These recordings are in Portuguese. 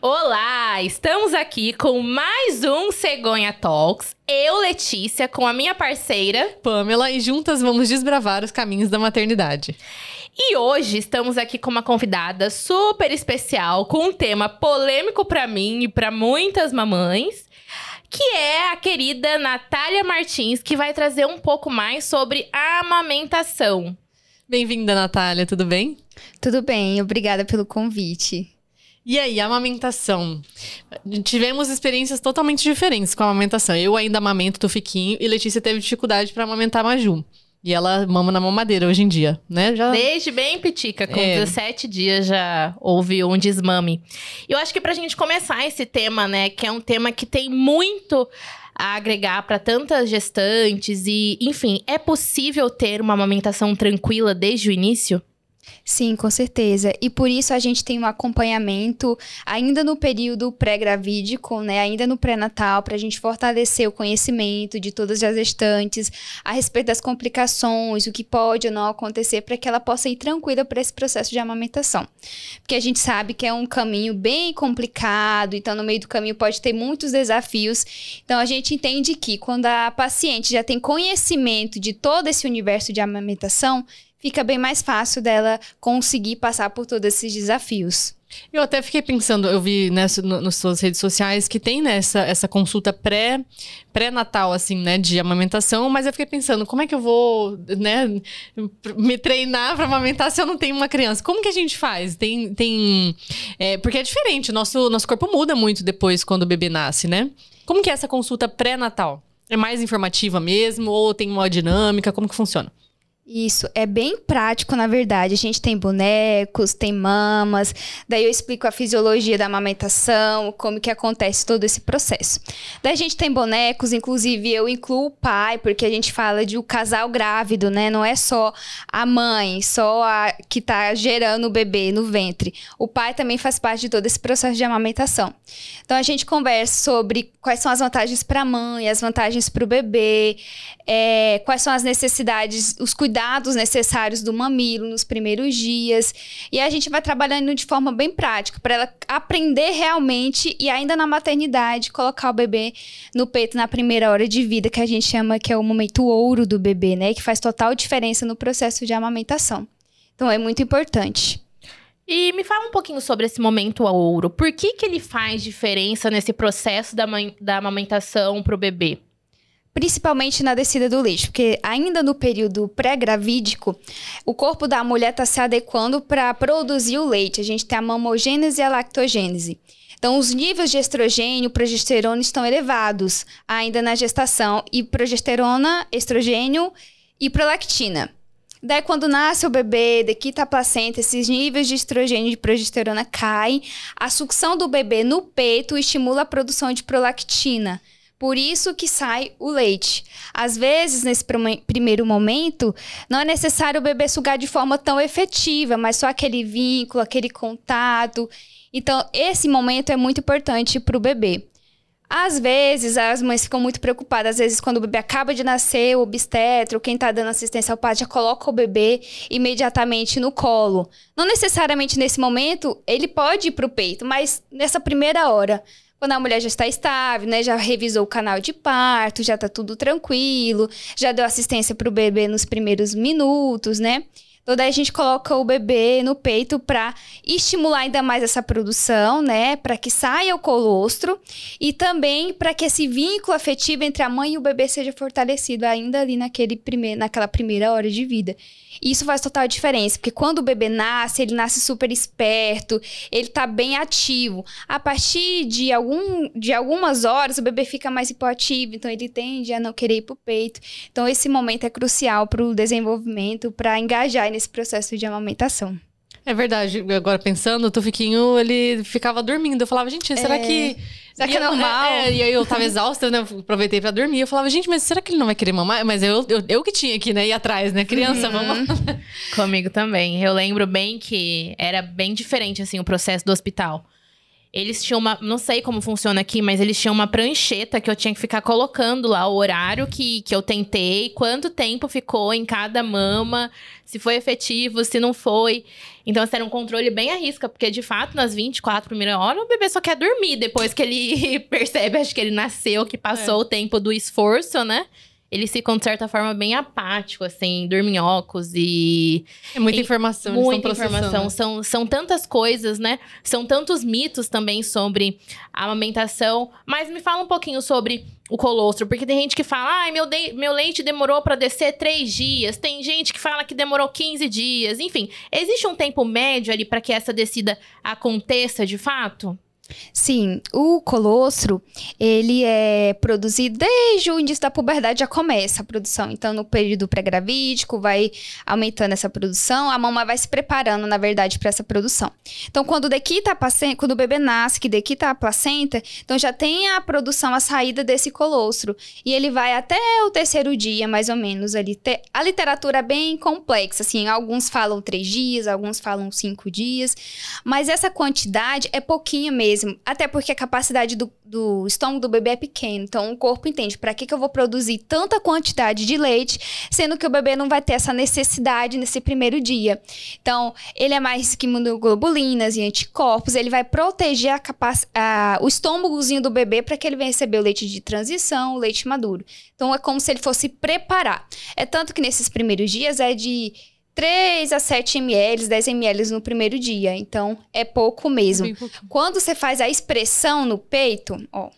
Olá, estamos aqui com mais um Cegonha Talks. Eu, Letícia, com a minha parceira Pamela, e juntas vamos desbravar os caminhos da maternidade. E hoje estamos aqui com uma convidada super especial, com um tema polêmico pra mim e pra muitas mamães, que é a querida Natália Martins, que vai trazer um pouco mais sobre a amamentação. Bem-vinda, Natália, tudo bem? Tudo bem, obrigada pelo convite. E aí, a amamentação? Tivemos experiências totalmente diferentes com a amamentação. Eu ainda amamento Tufiquinho e Letícia teve dificuldade para amamentar Maju. E ela mama na mamadeira hoje em dia, né? Desde bem pitica, com 17 dias já houve um desmame. E eu acho que pra gente começar esse tema, né, que é um tema que tem muito a agregar para tantas gestantes e, enfim, é possível ter uma amamentação tranquila desde o início? Sim, com certeza. E por isso a gente tem um acompanhamento ainda no período pré-gravídico, né? Ainda no pré-natal, para a gente fortalecer o conhecimento de todas as gestantes a respeito das complicações, o que pode ou não acontecer, para que ela possa ir tranquila para esse processo de amamentação. Porque a gente sabe que é um caminho bem complicado, então no meio do caminho pode ter muitos desafios. Então a gente entende que quando a paciente já tem conhecimento de todo esse universo de amamentação, fica bem mais fácil dela conseguir passar por todos esses desafios. Eu até fiquei pensando, eu vi nas suas redes sociais que tem essa consulta pré-natal, assim, né, de amamentação, mas eu fiquei pensando, como é que eu vou, né, me treinar pra amamentar se eu não tenho uma criança? Como que a gente faz? Porque é diferente, o nosso corpo muda muito depois quando o bebê nasce, né? Como que é essa consulta pré-natal? É mais informativa mesmo ou tem uma dinâmica? Como que funciona? Isso, é bem prático, na verdade. A gente tem bonecos, tem mamas, daí eu explico a fisiologia da amamentação, como que acontece todo esse processo. Daí a gente tem bonecos, inclusive eu incluo o pai, porque a gente fala de o casal grávido, né? Não é só a mãe, só a que tá gerando o bebê no ventre. O pai também faz parte de todo esse processo de amamentação. Então a gente conversa sobre quais são as vantagens para a mãe, as vantagens para o bebê, quais são as necessidades, os cuidados necessários do mamilo nos primeiros dias. E a gente vai trabalhando de forma bem prática, para ela aprender realmente e ainda na maternidade, colocar o bebê no peito na primeira hora de vida, que a gente chama que é o momento ouro do bebê, né? Que faz total diferença no processo de amamentação. Então é muito importante. E me fala um pouquinho sobre esse momento ouro. Por que ele faz diferença nesse processo da amamentação para o bebê? Principalmente na descida do leite, porque ainda no período pré-gravídico, o corpo da mulher está se adequando para produzir o leite. A gente tem a mamogênese e a lactogênese. Então, os níveis de estrogênio e progesterona estão elevados ainda na gestação, e progesterona, estrogênio e prolactina. Daí, quando nasce o bebê, dequita a placenta, esses níveis de estrogênio e de progesterona caem, a sucção do bebê no peito estimula a produção de prolactina. Por isso que sai o leite. Às vezes, nesse primeiro momento, não é necessário o bebê sugar de forma tão efetiva, mas só aquele vínculo, aquele contato. Então, esse momento é muito importante para o bebê. Às vezes, as mães ficam muito preocupadas. Às vezes, quando o bebê acaba de nascer, o obstetra, ou quem está dando assistência ao parto, já coloca o bebê imediatamente no colo. Não necessariamente nesse momento, ele pode ir para o peito, mas nessa primeira hora, quando a mulher já está estável, né, já revisou o canal de parto, já está tudo tranquilo, já deu assistência para o bebê nos primeiros minutos, né? Então, daí a gente coloca o bebê no peito para estimular ainda mais essa produção, né? Para que saia o colostro e também para que esse vínculo afetivo entre a mãe e o bebê seja fortalecido ainda ali naquela primeira hora de vida. E isso faz total diferença, porque quando o bebê nasce, ele nasce super esperto, ele tá bem ativo. A partir de algumas horas, o bebê fica mais hipoativo, então ele tende a não querer ir pro peito. Então esse momento é crucial pro desenvolvimento, para engajar nesse processo de amamentação. É verdade, agora pensando, o Tufiquinho, ele ficava dormindo. Eu falava, gente, será que é normal? E aí eu tava exausta, né? Aproveitei pra dormir. Eu falava, gente, mas será que ele não vai querer mamar? Mas eu que tinha que, né, ir atrás, né? Criança, vamos. Comigo também. Eu lembro bem que era bem diferente, assim, o processo do hospital. eles tinham não sei como funciona aqui, mas eles tinham uma prancheta que eu tinha que ficar colocando lá o horário que eu tentei, quanto tempo ficou em cada mama, se foi efetivo, se não foi. Então, esse era um controle bem à risca, porque de fato, nas 24 primeiras horas, o bebê só quer dormir. Depois que ele percebe, acho que ele nasceu, que passou o tempo do esforço, né? Eles ficam, de certa forma, bem apáticos, assim, dorminhocos e... É muita informação, muita informação. São tantas coisas, né? São tantos mitos também sobre a amamentação. Mas me fala um pouquinho sobre o colostro, porque tem gente que fala, ai, meu leite demorou pra descer 3 dias. Tem gente que fala que demorou 15 dias. Enfim, existe um tempo médio ali pra que essa descida aconteça de fato? Sim, o colostro, ele é produzido desde o início da puberdade, já começa a produção. Então, no período pré-gravídico, vai aumentando essa produção, a mama vai se preparando, na verdade, para essa produção. Então, quando o bebê nasce, que dequita a placenta, então já tem a produção, a saída desse colostro. E ele vai até o 3º dia, mais ou menos, ali. A literatura é bem complexa, assim, alguns falam 3 dias, alguns falam 5 dias, mas essa quantidade é pouquinho mesmo. Até porque a capacidade do estômago do bebê é pequena. Então, o corpo entende, para que eu vou produzir tanta quantidade de leite, sendo que o bebê não vai ter essa necessidade nesse primeiro dia. Então, ele é mais que imunoglobulinas e anticorpos, ele vai proteger o estômagozinho do bebê para que ele venha receber o leite de transição, o leite maduro. Então, é como se ele fosse preparar. É tanto que nesses primeiros dias é de 3 a 7 ml, 10 ml no primeiro dia. Então, é pouco mesmo. Quando você faz a expressão no peito, ó.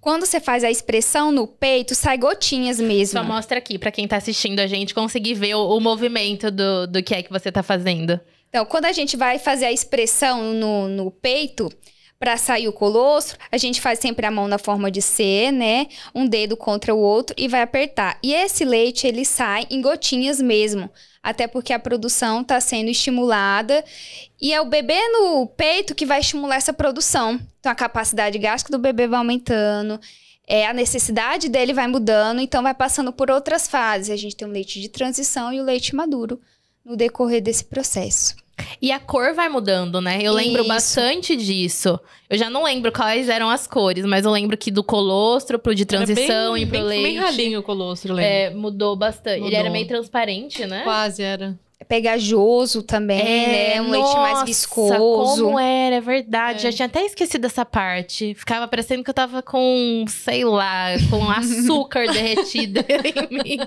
Quando você faz a expressão no peito, sai gotinhas mesmo. Só mostra aqui, pra quem tá assistindo a gente conseguir ver o movimento do que é que você tá fazendo. Então, quando a gente vai fazer a expressão no peito, para sair o colostro, a gente faz sempre a mão na forma de C, né? Um dedo contra o outro e vai apertar. E esse leite, ele sai em gotinhas mesmo. Até porque a produção está sendo estimulada. E é o bebê no peito que vai estimular essa produção. Então, a capacidade gástrica do bebê vai aumentando. A necessidade dele vai mudando. Então, vai passando por outras fases. A gente tem o leite de transição e o leite maduro no decorrer desse processo. E a cor vai mudando, né? Eu lembro bastante disso. Eu já não lembro quais eram as cores, mas eu lembro que do colostro pro de transição e pro leite... Bem ralinho o colostro, lembro. Mudou bastante. Ele era meio transparente, né? Quase era. É pegajoso também, né? Um leite mais viscoso. Como era, é verdade. Já tinha até esquecido essa parte. Ficava parecendo que eu tava com, sei lá, com açúcar derretido em mim.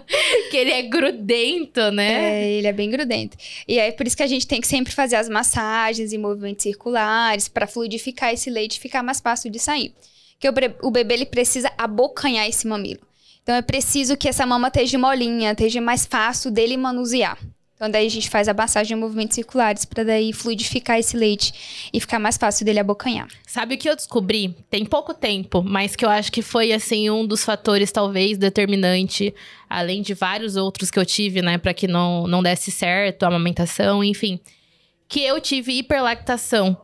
Que ele é grudento, né? Ele é bem grudento. E é por isso que a gente tem que sempre fazer as massagens e movimentos circulares para fluidificar esse leite e ficar mais fácil de sair. Porque o bebê, ele precisa abocanhar esse mamilo. Então, é preciso que essa mama esteja molinha, esteja mais fácil dele manusear. Então, daí a gente faz a massagem em movimentos circulares para daí fluidificar esse leite e ficar mais fácil dele abocanhar. Sabe o que eu descobri? Tem pouco tempo, mas que eu acho que foi, assim, um dos fatores, talvez, determinante, além de vários outros que eu tive, né, para que não desse certo a amamentação, enfim, que eu tive hiperlactação.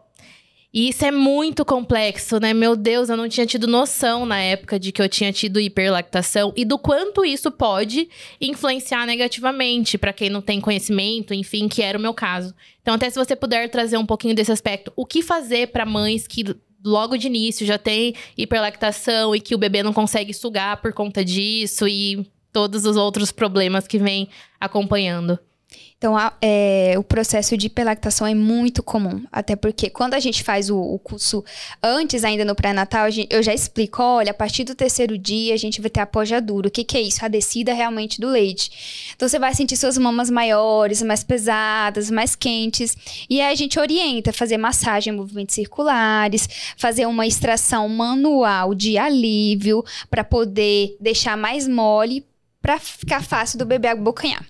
E isso é muito complexo, né? Meu Deus, eu não tinha tido noção na época de que eu tinha tido hiperlactação e do quanto isso pode influenciar negativamente para quem não tem conhecimento, enfim, que era o meu caso. Então, até se você puder trazer um pouquinho desse aspecto, o que fazer para mães que logo de início já tem hiperlactação e que o bebê não consegue sugar por conta disso e todos os outros problemas que vem acompanhando? Então, o processo de hiperlactação é muito comum. Até porque quando a gente faz o curso antes, ainda no pré-natal, eu já explico, olha, a partir do 3º dia, a gente vai ter a pojadura. O que é isso? A descida realmente do leite. Então, você vai sentir suas mamas maiores, mais pesadas, mais quentes. E aí, a gente orienta a fazer massagem em movimentos circulares, fazer uma extração manual de alívio, para poder deixar mais mole, para ficar fácil do bebê abocanhar.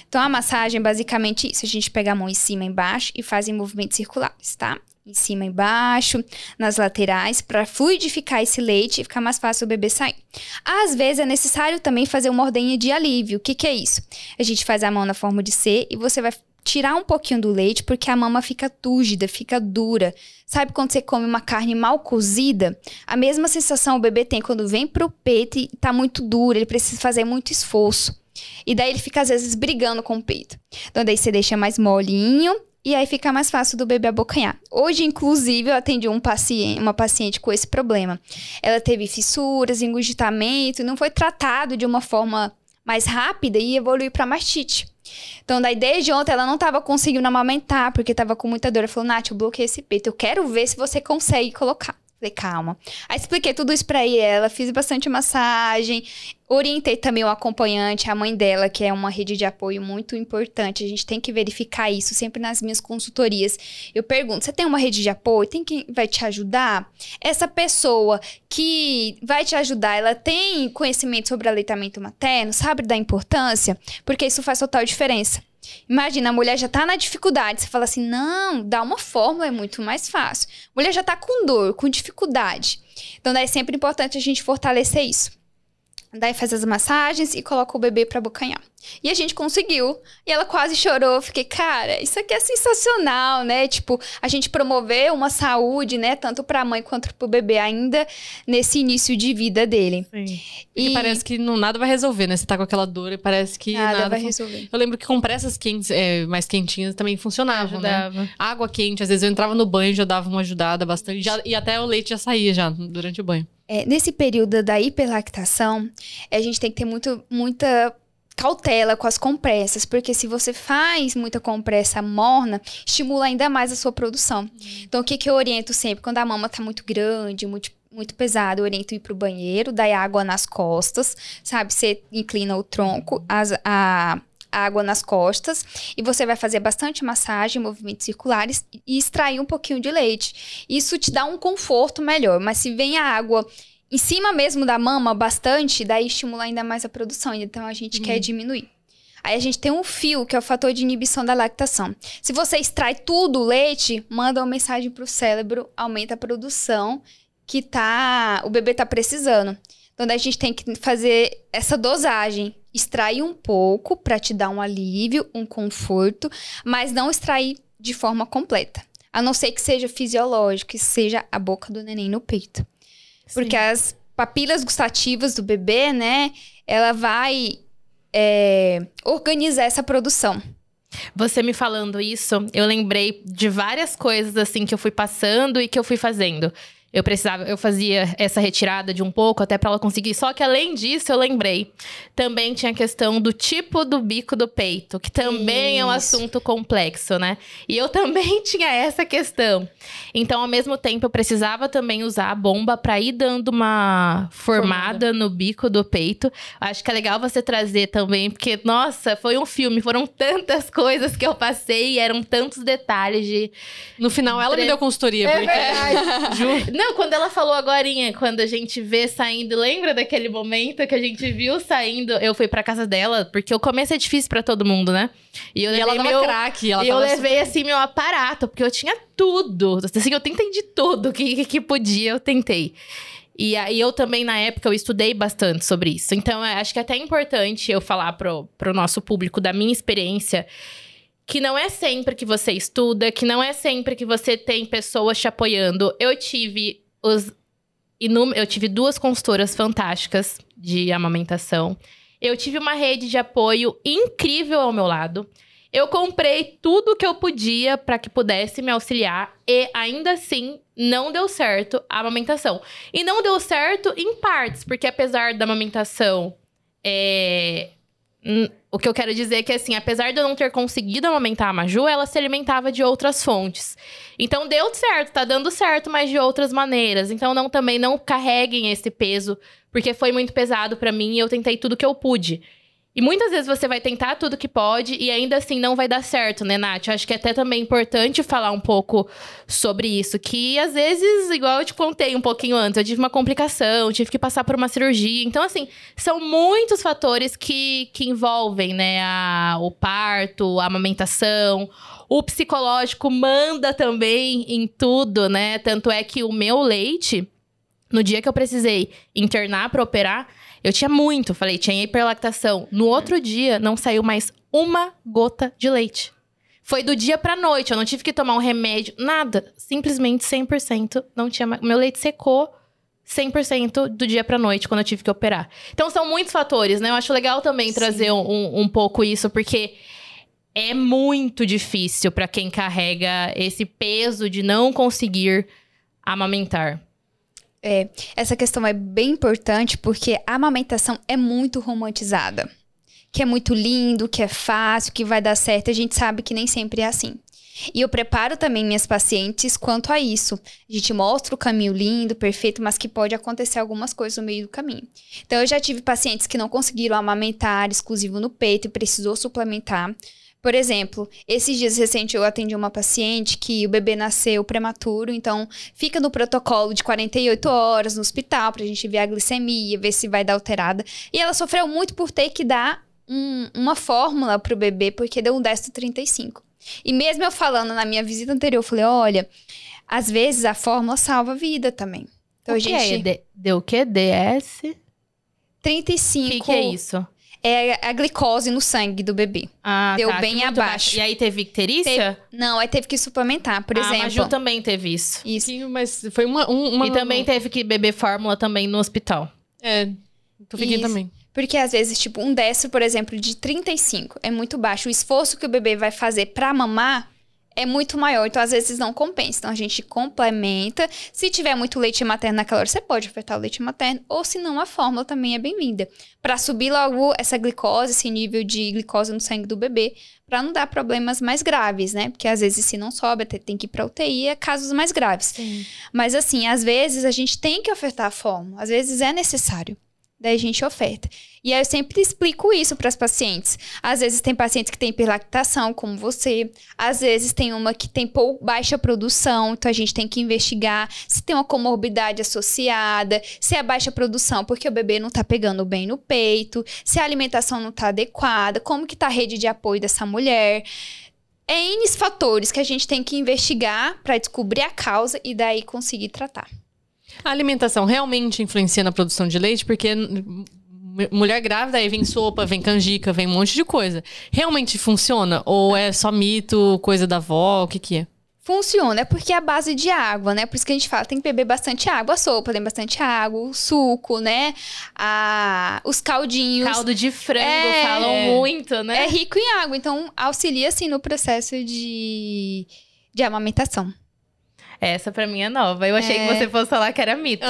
Então, a massagem é basicamente isso. A gente pega a mão em cima e embaixo e faz em movimentos circulares, tá? Em cima e embaixo, nas laterais, para fluidificar esse leite e ficar mais fácil o bebê sair. Às vezes, é necessário também fazer uma ordenha de alívio. O que é isso? A gente faz a mão na forma de C e você vai tirar um pouquinho do leite, porque a mama fica túrgida, fica dura. Sabe quando você come uma carne mal cozida? A mesma sensação o bebê tem quando vem pro peito e tá muito duro, ele precisa fazer muito esforço. E daí ele fica, às vezes, brigando com o peito. Então, daí você deixa mais molinho e aí fica mais fácil do bebê abocanhar. Hoje, inclusive, eu atendi uma paciente com esse problema. Ela teve fissuras, engurgitamento, não foi tratado de uma forma mais rápida e evoluiu para mastite. Então, daí, desde ontem, ela não estava conseguindo amamentar, porque estava com muita dor. Ela falou, Nath, eu bloqueei esse peito, eu quero ver se você consegue colocar. Falei, calma. Aí expliquei tudo isso pra ela, fiz bastante massagem, orientei também o acompanhante, a mãe dela, que é uma rede de apoio muito importante. A gente tem que verificar isso sempre nas minhas consultorias. Eu pergunto, você tem uma rede de apoio? Tem quem vai te ajudar? Essa pessoa que vai te ajudar, ela tem conhecimento sobre aleitamento materno? Sabe da importância? Porque isso faz total diferença. Imagina, a mulher já tá na dificuldade. Você fala assim, não, dá uma fórmula, é muito mais fácil. A mulher já tá com dor, com dificuldade. Então, daí é sempre importante a gente fortalecer isso. Daí faz as massagens e coloca o bebê pra abocanhar. E a gente conseguiu. E ela quase chorou. Fiquei, cara, isso aqui é sensacional, né? Tipo, a gente promover uma saúde, né? Tanto pra mãe quanto pro bebê ainda nesse início de vida dele. Sim. E parece que nada vai resolver, né? Você tá com aquela dor e parece que nada vai resolver. Eu lembro que compressas quentes, mais quentinhas também funcionavam, né? Água quente, às vezes eu entrava no banho, já dava uma ajudada bastante. E até o leite já saía já durante o banho. Nesse período da hiperlactação, a gente tem que ter muita cautela com as compressas, porque se você faz muita compressa morna, estimula ainda mais a sua produção. Então, o que eu oriento sempre? Quando a mama tá muito grande, muito pesada, eu oriento ir pro banheiro, daí água nas costas, sabe? Você inclina o tronco, a água nas costas, e você vai fazer bastante massagem, movimentos circulares e extrair um pouquinho de leite. Isso te dá um conforto melhor, mas se vem a água em cima mesmo da mama bastante, daí estimula ainda mais a produção, então a gente quer diminuir. Aí a gente tem um fio, que é o fator de inibição da lactação. Se você extrai tudo o leite, manda uma mensagem pro cérebro, aumenta a produção que o bebê tá precisando. Então, daí a gente tem que fazer essa dosagem. Extrair um pouco para te dar um alívio, um conforto, mas não extrair de forma completa. A não ser que seja fisiológico, que seja a boca do neném no peito. Sim. Porque as papilas gustativas do bebê, né, ela vai organizar essa produção. Você me falando isso, eu lembrei de várias coisas assim que eu fui passando e que eu fui fazendo. Eu fazia essa retirada de um pouco até pra ela conseguir. Só que além disso, eu lembrei. Também tinha a questão do tipo do bico do peito, que também é um assunto complexo, né? E eu também tinha essa questão. Então, ao mesmo tempo, eu precisava também usar a bomba pra ir dando uma formada no bico do peito. Acho que é legal você trazer também, porque, nossa, foi um filme. Foram tantas coisas que eu passei, eram tantos detalhes de... No final, ela me deu consultoria. É verdade. Juro. Não, quando ela falou agorinha, quando a gente vê saindo... Lembra daquele momento que a gente viu saindo? Eu fui pra casa dela, porque o começo é difícil pra todo mundo, né? E ela dava craque. Eu levei, assim, meu aparato, porque eu tinha tudo. Assim, eu tentei de tudo que podia, eu tentei. E aí, eu também, na época, eu estudei bastante sobre isso. Então, acho que é até importante eu falar pro nosso público da minha experiência... Que não é sempre que você estuda, que não é sempre que você tem pessoas te apoiando. Eu tive 2 consultoras fantásticas de amamentação. Eu tive uma rede de apoio incrível ao meu lado. Eu comprei tudo que eu podia para que pudesse me auxiliar. E ainda assim, não deu certo a amamentação. E não deu certo em partes, porque apesar da amamentação... O que eu quero dizer é que, assim, apesar de eu não ter conseguido amamentar a Maju, ela se alimentava de outras fontes. Então, deu certo, tá dando certo, mas de outras maneiras. Então, também não carreguem esse peso, porque foi muito pesado pra mim e eu tentei tudo que eu pude. E muitas vezes você vai tentar tudo que pode e ainda assim não vai dar certo, né, Nath? Eu acho que é até também importante falar um pouco sobre isso. Que às vezes, igual eu te contei um pouquinho antes, eu tive uma complicação, tive que passar por uma cirurgia. Então, assim, são muitos fatores que envolvem, né? O parto, a amamentação. O psicológico manda também em tudo, né? Tanto é que o meu leite, no dia que eu precisei internar pra operar... Eu tinha muito, falei, tinha hiperlactação. No outro dia, não saiu mais uma gota de leite. Foi do dia pra noite, eu não tive que tomar um remédio, nada. Simplesmente 100% não tinha mais. Meu leite secou 100% do dia pra noite, quando eu tive que operar. Então, são muitos fatores, né? Eu acho legal também trazer um pouco isso, porque é muito difícil para quem carrega esse peso de não conseguir amamentar. Essa questão é bem importante porque a amamentação é muito romantizada. Que é muito lindo, que é fácil, que vai dar certo. A gente sabe que nem sempre é assim. E eu preparo também minhas pacientes quanto a isso. A gente mostra o caminho lindo, perfeito, mas que pode acontecer algumas coisas no meio do caminho. Então, eu já tive pacientes que não conseguiram amamentar exclusivo no peito e precisou suplementar. Por exemplo, esses dias recentes eu atendi uma paciente que o bebê nasceu prematuro, então fica no protocolo de 48 horas no hospital pra gente ver a glicemia, ver se vai dar alterada. E ela sofreu muito por ter que dar uma fórmula pro bebê, porque deu um Destro 35. E mesmo eu falando na minha visita anterior, eu falei, olha, às vezes a fórmula salva a vida também. Então, o que deu o quê? DS? 35. O que é isso? É a glicose no sangue do bebê. Deu bem abaixo. E aí teve icterícia? Não, aí teve que suplementar, por exemplo. A Maju também teve isso. Mas foi uma... E também teve que beber fórmula também no hospital. Tu fiquei também. Porque às vezes, tipo, um Destro, por exemplo, de 35 é muito baixo. O esforço que o bebê vai fazer pra mamar é muito maior. Então, às vezes, não compensa. Então, a gente complementa. Se tiver muito leite materno naquela hora, você pode ofertar o leite materno. Ou, se não, a fórmula também é bem-vinda. Pra subir logo essa glicose, esse nível de glicose no sangue do bebê. Pra não dar problemas mais graves, né? Porque, às vezes, se não sobe, tem que ir pra UTI, é casos mais graves. Sim. Mas, assim, às vezes, a gente tem que ofertar a fórmula. Às vezes, é necessário. Daí a gente oferta. E aí eu sempre explico isso para as pacientes. Às vezes tem pacientes que têm hiperlactação, como você. Às vezes tem uma que tem baixa produção, então a gente tem que investigar se tem uma comorbidade associada, se é baixa produção porque o bebê não tá pegando bem no peito, se a alimentação não tá adequada, como que tá a rede de apoio dessa mulher. É N fatores que a gente tem que investigar para descobrir a causa e daí conseguir tratar. A alimentação realmente influencia na produção de leite, porque mulher grávida, aí vem sopa, vem canjica, vem um monte de coisa. Realmente funciona? Ou é só mito, coisa da avó, o que é? Funciona, é porque é a base de água, né? Por isso que a gente fala, tem que beber bastante água. A sopa tem bastante água, o suco, né? Os caldinhos. Caldo de frango, falam muito, né? É rico em água, então auxilia, assim, no processo de amamentação. Essa pra mim é nova. Eu achei que você fosse falar que era mito.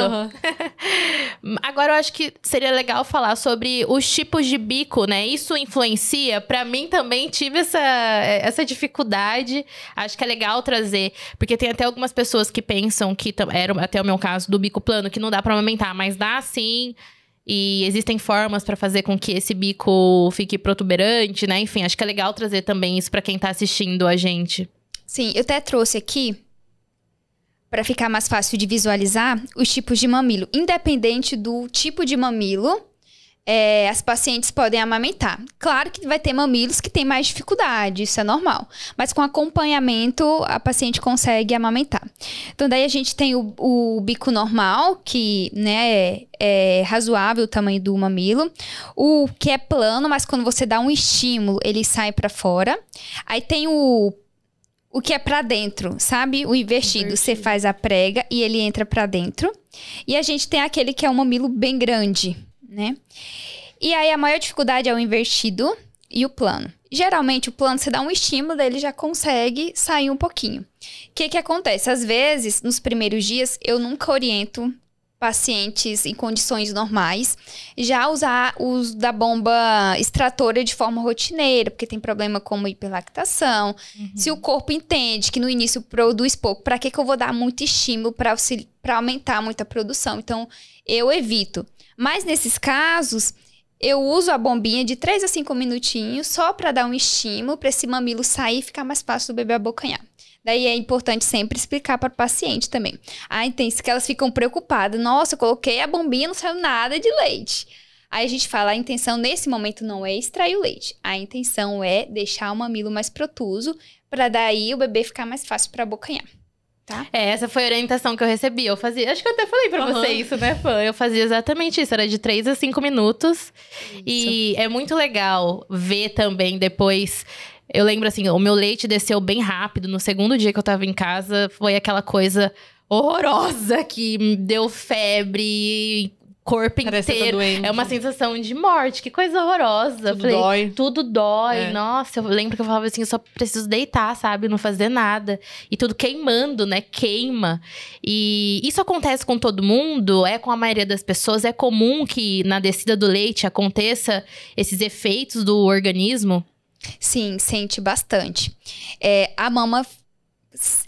Agora, eu acho que seria legal falar sobre os tipos de bico, né? Isso influencia? Pra mim também tive essa dificuldade. Acho que é legal trazer. Porque tem até algumas pessoas que pensam que... Era até o meu caso do bico plano, que não dá pra amamentar. Mas dá sim. E existem formas pra fazer com que esse bico fique protuberante, né? Enfim, acho que é legal trazer também isso pra quem tá assistindo a gente. Sim, eu até trouxe aqui... para ficar mais fácil de visualizar, os tipos de mamilo. Independente do tipo de mamilo, as pacientes podem amamentar. Claro que vai ter mamilos que têm mais dificuldade, isso é normal. Mas com acompanhamento, a paciente consegue amamentar. Então, daí a gente tem o bico normal, que, né, é razoável o tamanho do mamilo. O que é plano, mas quando você dá um estímulo, ele sai para fora. Aí tem o que é pra dentro, sabe? O invertido. Você faz a prega e ele entra pra dentro. E a gente tem aquele que é um mamilo bem grande, né? E aí, a maior dificuldade é o invertido e o plano. Geralmente, o plano, você dá um estímulo, daí ele já consegue sair um pouquinho. O que acontece? Às vezes, nos primeiros dias, eu nunca oriento pacientes em condições normais já usar os da bomba extratora de forma rotineira, porque tem problema como hiperlactação. Se o corpo entende que no início produz pouco, para que eu vou dar muito estímulo para aumentar muita produção? Então, eu evito. Mas nesses casos, eu uso a bombinha de 3 a 5 minutinhos só para dar um estímulo, para esse mamilo sair e ficar mais fácil do bebê abocanhar. Daí é importante sempre explicar para o paciente também. Tem isso que elas ficam preocupadas. Nossa, eu coloquei a bombinha, não saiu nada de leite. Aí a gente fala, a intenção nesse momento não é extrair o leite. A intenção é deixar o mamilo mais protuso, para daí o bebê ficar mais fácil para abocanhar. Tá? Essa foi a orientação que eu recebi. Eu fazia, acho que eu até falei pra você isso, né, Fã? Eu fazia exatamente isso, era de 3 a 5 minutos. Isso. E é muito legal ver também depois... Eu lembro assim, o meu leite desceu bem rápido. No segundo dia que eu tava em casa, foi aquela coisa horrorosa que me deu febre. corpo Parece inteiro. que tá doente. É uma sensação de morte. Que coisa horrorosa. Tudo dói. Tudo dói. Nossa, eu lembro que eu falava assim, eu só preciso deitar, sabe? Não fazer nada. E tudo queimando, né? Queima. E isso acontece com todo mundo? É com a maioria das pessoas? É comum que na descida do leite aconteça esses efeitos do organismo? Sim, sente bastante. A mama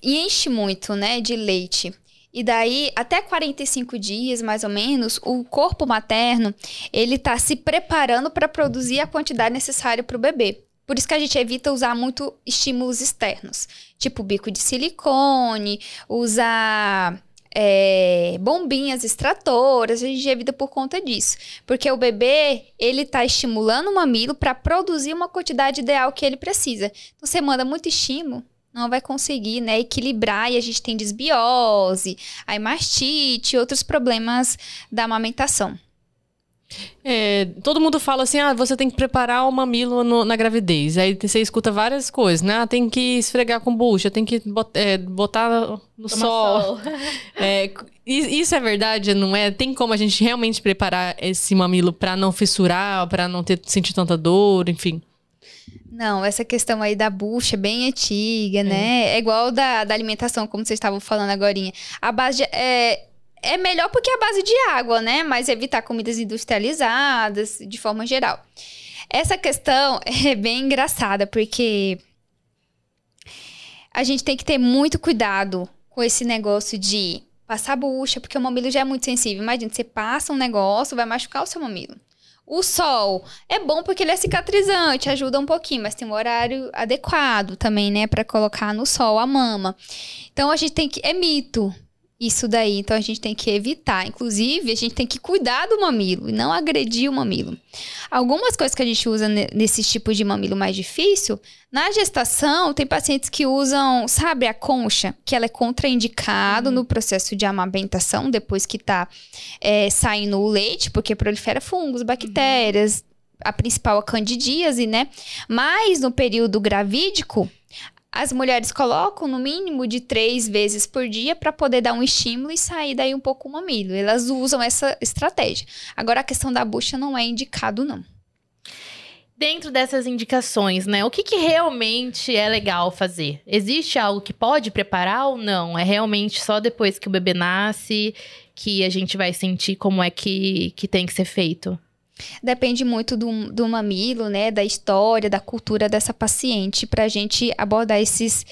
enche muito, né, de leite. E daí, até 45 dias, mais ou menos, o corpo materno, ele tá se preparando para produzir a quantidade necessária para o bebê. Por isso que a gente evita usar muito estímulos externos. Tipo bico de silicone, usar bombinhas extratoras, a gente evita por conta disso. Porque o bebê, ele tá estimulando o mamilo para produzir uma quantidade ideal que ele precisa. Então, você manda muito estímulo, não vai conseguir, né, equilibrar, e a gente tem desbiose, aí mastite, outros problemas da amamentação. Todo mundo fala assim, você tem que preparar o mamilo na gravidez. Aí você escuta várias coisas, né? Tem que esfregar com bucha, tem que botar no sol. Isso é verdade, não é? Tem como a gente realmente preparar esse mamilo pra não fissurar, pra não sentir tanta dor, enfim? Não, essa questão aí da bucha é bem antiga, né? É igual da alimentação, como vocês estavam falando agorinha. A base é melhor porque é a base de água, né? Mas evitar comidas industrializadas, de forma geral. Essa questão é bem engraçada, porque a gente tem que ter muito cuidado com esse negócio de passar bucha, porque o mamilo já é muito sensível. Imagina, você passa um negócio, vai machucar o seu mamilo. O sol é bom porque ele é cicatrizante, ajuda um pouquinho, mas tem um horário adequado também, né? Pra colocar no sol a mama. Então, a gente tem que... É mito isso daí, então a gente tem que evitar. Inclusive, a gente tem que cuidar do mamilo e não agredir o mamilo. Algumas coisas que a gente usa nesses tipos de mamilo mais difícil, na gestação, tem pacientes que usam, sabe, a concha, que ela é contraindicada no processo de amamentação, depois que tá saindo o leite, porque prolifera fungos, bactérias, a principal a candidíase, né? Mas no período gravídico, as mulheres colocam no mínimo de 3 vezes por dia para poder dar um estímulo e sair daí um pouco o mamilo. Elas usam essa estratégia. Agora, a questão da bucha não é indicado, não. Dentro dessas indicações, né? O que realmente é legal fazer? Existe algo que pode preparar ou não? É realmente só depois que o bebê nasce que a gente vai sentir como é que tem que ser feito? Depende muito do mamilo, né? Da história, da cultura dessa paciente, pra gente abordar esses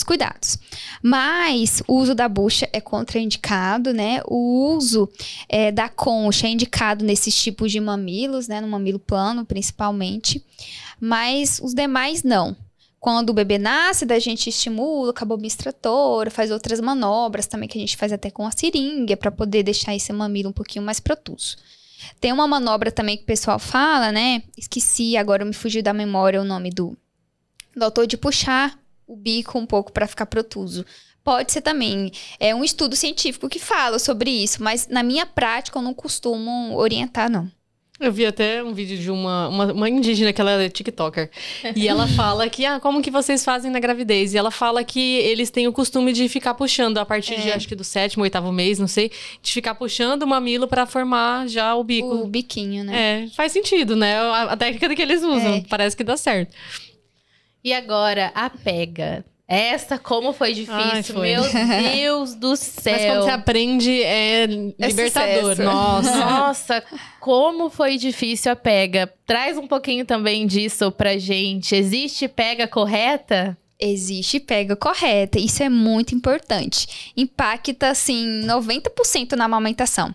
cuidados. Mas o uso da bucha é contraindicado, né? O uso da concha é indicado nesses tipos de mamilos, né? No mamilo plano, principalmente. Mas os demais, não. Quando o bebê nasce, daí a gente estimula com a bombinha extratora, faz outras manobras também, que a gente faz até com a seringa, pra poder deixar esse mamilo um pouquinho mais protuso. Tem uma manobra também que o pessoal fala, né? Esqueci, agora me fugiu da memória o nome do autor, de puxar o bico um pouco para ficar protuso. Pode ser também. É um estudo científico que fala sobre isso, mas na minha prática eu não costumo orientar, não. Eu vi até um vídeo de uma indígena, que ela é tiktoker. E ela fala que, como que vocês fazem na gravidez? E ela fala que eles têm o costume de ficar puxando a partir de, acho que do 7º, 8º mês, não sei. De ficar puxando o mamilo pra formar já o bico. O biquinho, né? Faz sentido, né? A técnica que eles usam. Parece que dá certo. E agora, a pega. Essa, como foi difícil. Foi. Meu Deus do céu. Mas quando você aprende, é libertador. Nossa, como foi difícil a pega. Traz um pouquinho também disso pra gente. Existe pega correta? Existe pega correta, isso é muito importante. Impacta, assim, 90% na amamentação.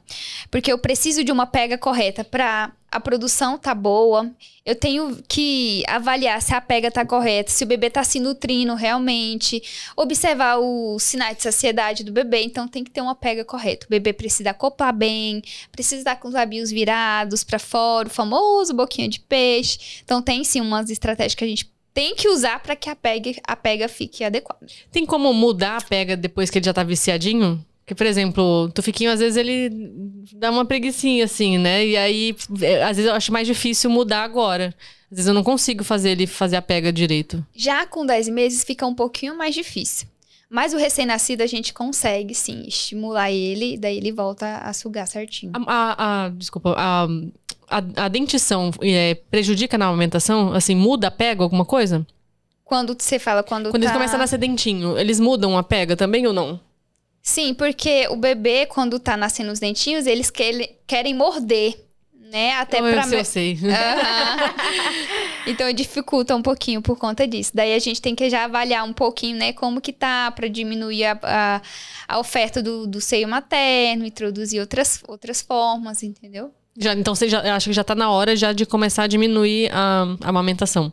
Porque eu preciso de uma pega correta para a produção tá boa. Eu tenho que avaliar se a pega tá correta, se o bebê tá se nutrindo realmente, observar os sinais de saciedade do bebê. Então, tem que ter uma pega correta. O bebê precisa acoplar bem, precisa estar com os lábios virados para fora, o famoso boquinha de peixe. Então, tem sim umas estratégias que a gente tem que usar para que a pega fique adequada. Tem como mudar a pega depois que ele já tá viciadinho? Porque, por exemplo, o Tufiquinho, às vezes, ele dá uma preguicinha, assim, né? E aí, às vezes, eu acho mais difícil mudar agora. Às vezes, eu não consigo fazer ele fazer a pega direito. Já com 10 meses, fica um pouquinho mais difícil. Mas o recém-nascido a gente consegue, sim, estimular ele, daí ele volta a sugar certinho. Desculpa, a dentição prejudica na amamentação? Assim, muda a pega, alguma coisa? Quando você fala, quando eles começam a nascer dentinho, eles mudam a pega também ou não? Sim, porque o bebê, quando tá nascendo os dentinhos, eles querem morder, né? Até eu sei. Então dificulta um pouquinho por conta disso. Daí a gente tem que já avaliar um pouquinho, né? Como que tá, pra diminuir a oferta do seio materno, introduzir outras formas, entendeu? Então você acha que já tá na hora já de começar a diminuir a amamentação?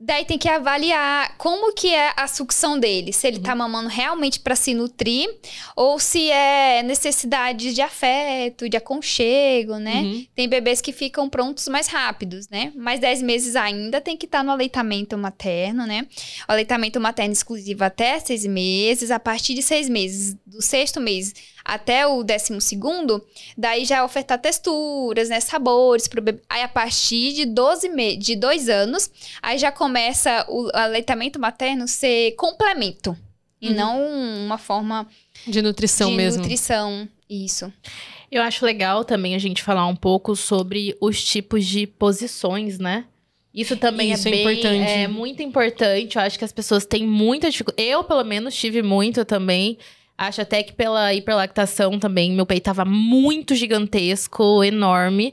Daí tem que avaliar como que é a sucção dele. Se ele tá mamando realmente para se nutrir ou se é necessidade de afeto, de aconchego, né? Tem bebês que ficam prontos mais rápidos, né? Mais 10 meses ainda tem que estar no aleitamento materno, né? O aleitamento materno exclusivo até 6 meses. A partir de 6 meses, do 6º mês até o 12º, daí já é ofertar texturas, né, sabores pro bebê. Aí a partir de 2 anos, aí já começa o aleitamento materno ser complemento. E não uma forma de nutrição mesmo. De nutrição, isso. Eu acho legal também a gente falar um pouco sobre os tipos de posições, né? Isso também é muito importante. Eu acho que as pessoas têm muita dificuldade. Eu, pelo menos, tive muito também. Acho até que pela hiperlactação também, meu peito tava muito gigantesco, enorme.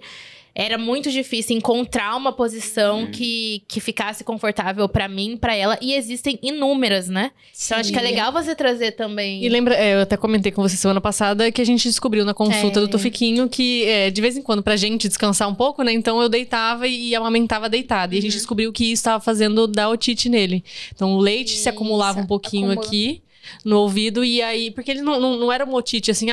Era muito difícil encontrar uma posição que ficasse confortável pra mim, pra ela. E existem inúmeras, né? Sim. Então, acho que é legal você trazer também. E lembra, eu até comentei com você semana passada que a gente descobriu na consulta do Tufiquinho que, de vez em quando, pra gente descansar um pouco, né? Então, eu deitava e amamentava deitada. E a gente descobriu que isso tava fazendo dar otite nele. Então, o leite se acumulava um pouquinho aqui no ouvido, e aí, porque ele não era um otite, assim,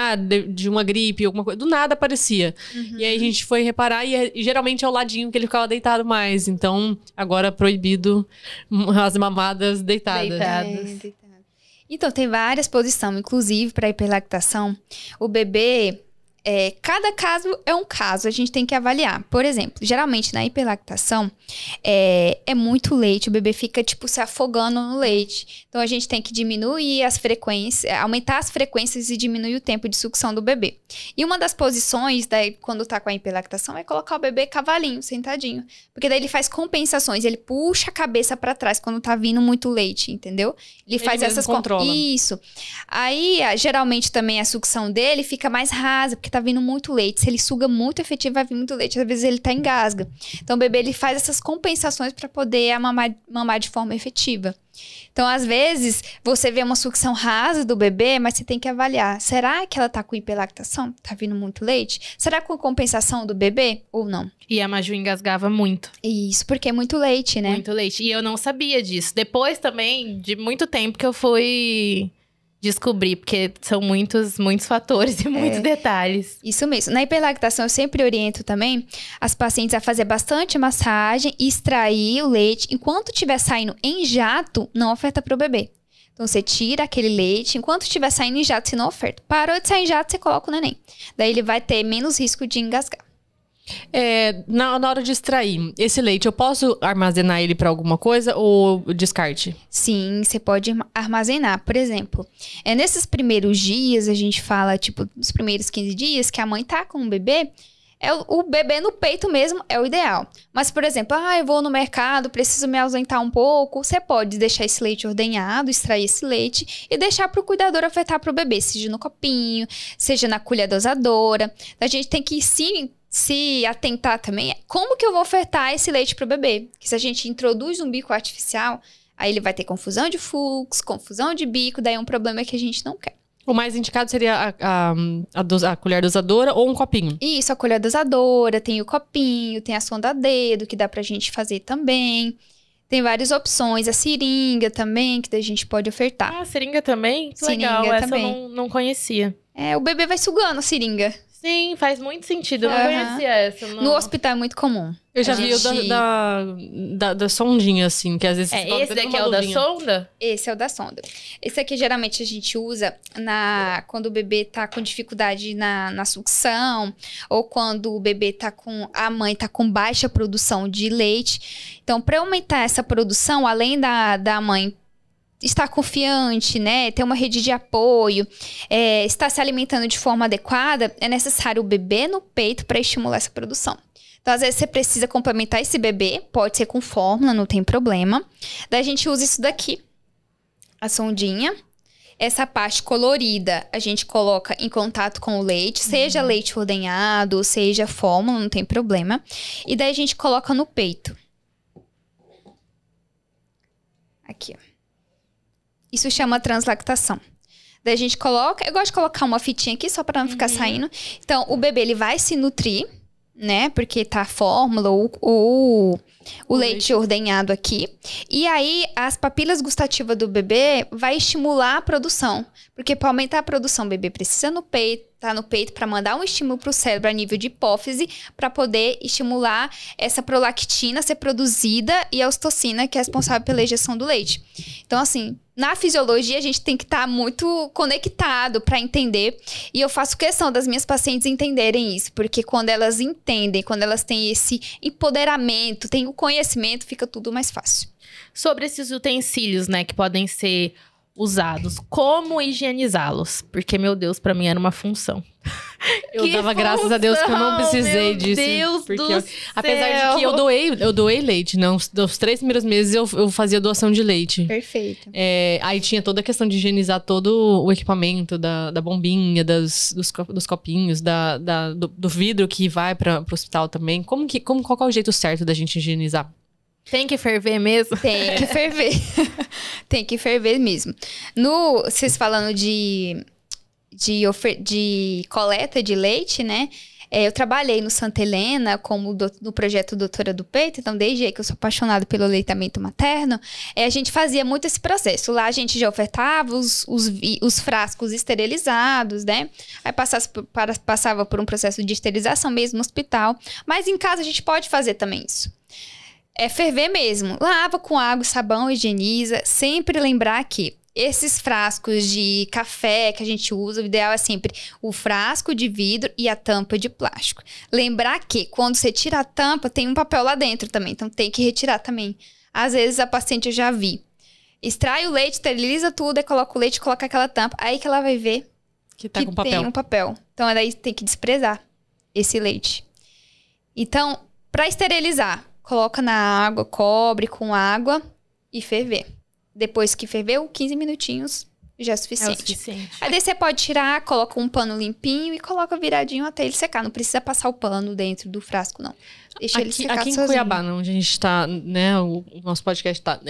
de uma gripe, alguma coisa, do nada aparecia. E aí a gente foi reparar, e geralmente é o ladinho que ele ficava deitado mais. Então, agora proibido as mamadas deitadas. Então, tem várias posições, inclusive para hiperlactação. O bebê, cada caso é um caso, a gente tem que avaliar. Por exemplo, geralmente na hiperlactação, é muito leite, o bebê fica, tipo, se afogando no leite. Então, a gente tem que diminuir as frequências, aumentar as frequências e diminuir o tempo de sucção do bebê. E uma das posições, daí, quando tá com a hiperlactação, é colocar o bebê cavalinho, sentadinho. Porque daí ele faz compensações, ele puxa a cabeça pra trás quando tá vindo muito leite, entendeu? Ele faz essas controla. Isso. Aí, geralmente, também a sucção dele fica mais rasa, porque tá vindo muito leite. Se ele suga muito efetivo, vai vir muito leite. Às vezes ele tá engasga. Então, o bebê, ele faz essas compensações para poder mamar de forma efetiva. Então, às vezes, você vê uma sucção rasa do bebê, mas você tem que avaliar. Será que ela tá com hiperlactação? Tá vindo muito leite? Será com compensação do bebê ou não? E a Maju engasgava muito. Isso, porque é muito leite, né? Muito leite. E eu não sabia disso. Depois também, de muito tempo que eu fui descobrir, porque são muitos fatores e muitos detalhes. Isso mesmo. Na hiperlactação, eu sempre oriento também as pacientes a fazer bastante massagem e extrair o leite. Enquanto estiver saindo em jato, não oferta para o bebê. Então, você tira aquele leite. Enquanto estiver saindo em jato, você não oferta. Parou de sair em jato, você coloca o neném. Daí, ele vai ter menos risco de engasgar. Na hora de extrair esse leite, eu posso armazenar ele para alguma coisa ou descarte? Sim, você pode armazenar. Por exemplo, nesses primeiros dias, a gente fala, tipo, nos primeiros 15 dias, que a mãe tá com o bebê, o bebê no peito mesmo é o ideal. Mas, por exemplo, eu vou no mercado, preciso me ausentar um pouco, você pode deixar esse leite ordenhado, extrair esse leite e deixar pro cuidador ofertar pro bebê, seja no copinho, seja na colher dosadora. A gente tem que se atentar também, como que eu vou ofertar esse leite pro bebê? Porque se a gente introduz um bico artificial, aí ele vai ter confusão de fluxo, confusão de bico, daí é um problema que a gente não quer. O mais indicado seria a colher dosadora ou um copinho? Isso, a colher dosadora, tem o copinho, tem a sonda a dedo, que dá pra gente fazer também. Tem várias opções, a seringa também, que a gente pode ofertar. A seringa também? Que legal, essa eu não conhecia. O bebê vai sugando a seringa. Sim, faz muito sentido. Eu não conhecia essa. Não. No hospital é muito comum. Eu já vi o da sondinha, assim, que às vezes... Esse daqui é o da sonda? Esse é o da sonda. Esse aqui, geralmente, a gente usa quando o bebê tá com dificuldade na sucção, ou quando o bebê a mãe tá com baixa produção de leite. Então, para aumentar essa produção, além da mãe está confiante, né? Ter uma rede de apoio, estar se alimentando de forma adequada, é necessário o bebê no peito para estimular essa produção. Então, às vezes, você precisa complementar esse bebê, pode ser com fórmula, não tem problema. Daí a gente usa isso daqui, a sondinha. Essa parte colorida a gente coloca em contato com o leite, seja leite ordenhado, seja fórmula, não tem problema. E daí a gente coloca no peito. Aqui, ó. Isso chama translactação. Daí a gente coloca... Eu gosto de colocar uma fitinha aqui só para não ficar saindo. Então, o bebê ele vai se nutrir, né? Porque tá a fórmula ou o leite ordenhado aqui. E aí, as papilas gustativas do bebê vai estimular a produção. Porque para aumentar a produção, o bebê precisa tá no peito para mandar um estímulo para o cérebro a nível de hipófise para poder estimular essa prolactina a ser produzida e a ocitocina, que é responsável pela ejeção do leite. Então, assim, na fisiologia, a gente tem que estar muito conectado para entender. E eu faço questão das minhas pacientes entenderem isso. Porque quando elas entendem, quando elas têm esse empoderamento, têm o conhecimento, fica tudo mais fácil. Sobre esses utensílios, né, que podem ser usados, como higienizá-los? Porque, meu Deus, pra mim era uma função. Eu dava graças a Deus que eu não precisei didisso. Meu Deus do céu. Apesar de que eu doei leite, né? Dos 3 primeiros meses eu fazia doação de leite. Perfeito. Aí tinha toda a questão de higienizar todo o equipamento, da bombinha, dos copinhos, do vidro que vai para o hospital também. Qual é o jeito certo da gente higienizar? Tem que ferver mesmo? Tem que ferver. Tem que ferver mesmo. Vocês falando de coleta de leite, né? Eu trabalhei no Santa Helena no projeto Doutora do Peito, então desde aí que eu sou apaixonada pelo aleitamento materno, a gente fazia muito esse processo. Lá a gente já ofertava os frascos esterilizados, né? Aí passava por um processo de esterilização mesmo no hospital, mas em casa a gente pode fazer também isso. É ferver mesmo. Lava com água e sabão, higieniza. Sempre lembrar que esses frascos de café que a gente usa, o ideal é sempre o frasco de vidro e a tampa de plástico. Lembrar que quando você tira a tampa, tem um papel lá dentro também. Então tem que retirar também. Às vezes a paciente eu já vi. Extrai o leite, esteriliza tudo, aí coloca o leite, coloca aquela tampa. Aí que ela vai ver que tem um papel. Então aí tem que desprezar esse leite. Então, para esterilizar, coloca na água, cobre com água e ferver. Depois que ferveu, 15 minutinhos já é suficiente. Aí daí você pode tirar, coloca um pano limpinho e coloca viradinho até ele secar. Não precisa passar o pano dentro do frasco, não. Deixa ele secar aqui sozinho. Em Cuiabá, onde a gente tá, né, o nosso podcast tá...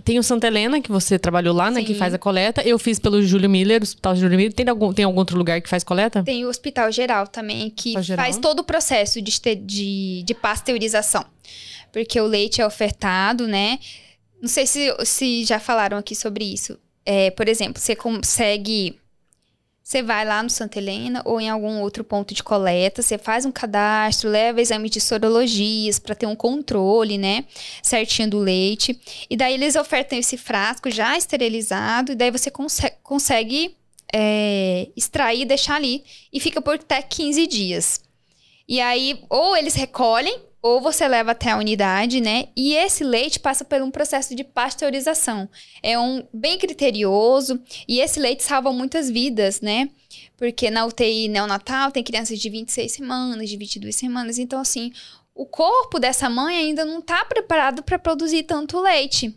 Tem o Santa Helena, que você trabalhou lá, né? Sim. Que faz a coleta. Eu fiz pelo Júlio Miller, o Hospital Júlio Miller. Tem algum outro lugar que faz coleta? Tem o Hospital Geral também, que faz todo o processo de pasteurização. Porque o leite é ofertado, né? Não sei se já falaram aqui sobre isso. Por exemplo, você vai lá no Santa Helena ou em algum outro ponto de coleta, você faz um cadastro, leva exame de sorologias para ter um controle, né, certinho do leite. E daí eles ofertam esse frasco já esterilizado e daí você consegue extrair e deixar ali. E fica por até 15 dias. E aí, ou eles recolhem, ou você leva até a unidade, né? E esse leite passa por um processo de pasteurização. É bem criterioso e esse leite salva muitas vidas, né? Porque na UTI neonatal tem crianças de 26 semanas, de 22 semanas. Então, assim, o corpo dessa mãe ainda não está preparado para produzir tanto leite.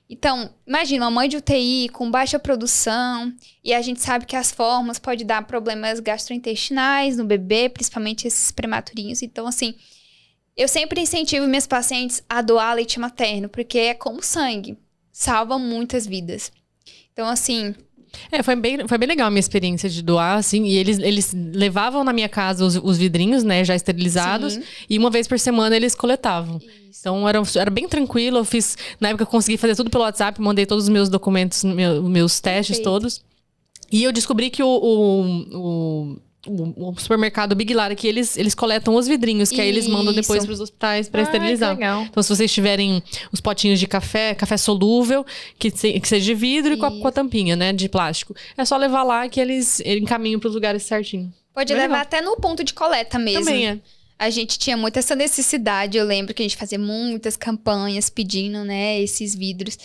Então, imagina uma mãe de UTI com baixa produção e a gente sabe que as formas podem dar problemas gastrointestinais no bebê, principalmente esses prematurinhos. Então, assim... Eu sempre incentivo minhas pacientes a doar leite materno, porque é como sangue. Salva muitas vidas. Então, assim... Foi bem legal a minha experiência de doar, assim. E eles levavam na minha casa os vidrinhos, né, já esterilizados. Sim. E uma vez por semana eles coletavam. Isso. Então, era bem tranquilo. Eu fiz... Na época, eu consegui fazer tudo pelo WhatsApp. Mandei todos os meus documentos, meus testes todos. E eu descobri que o supermercado Big Lara, que eles coletam os vidrinhos, que aí eles mandam depois para os hospitais para esterilizar. Legal. Então, se vocês tiverem os potinhos de café solúvel, que seja de vidro e com a tampinha, né, de plástico, é só levar lá que eles encaminham para os lugares certinho. Pode levar até no ponto de coleta mesmo. Também é. A gente tinha muito essa necessidade, eu lembro que a gente fazia muitas campanhas pedindo, né, esses vidros.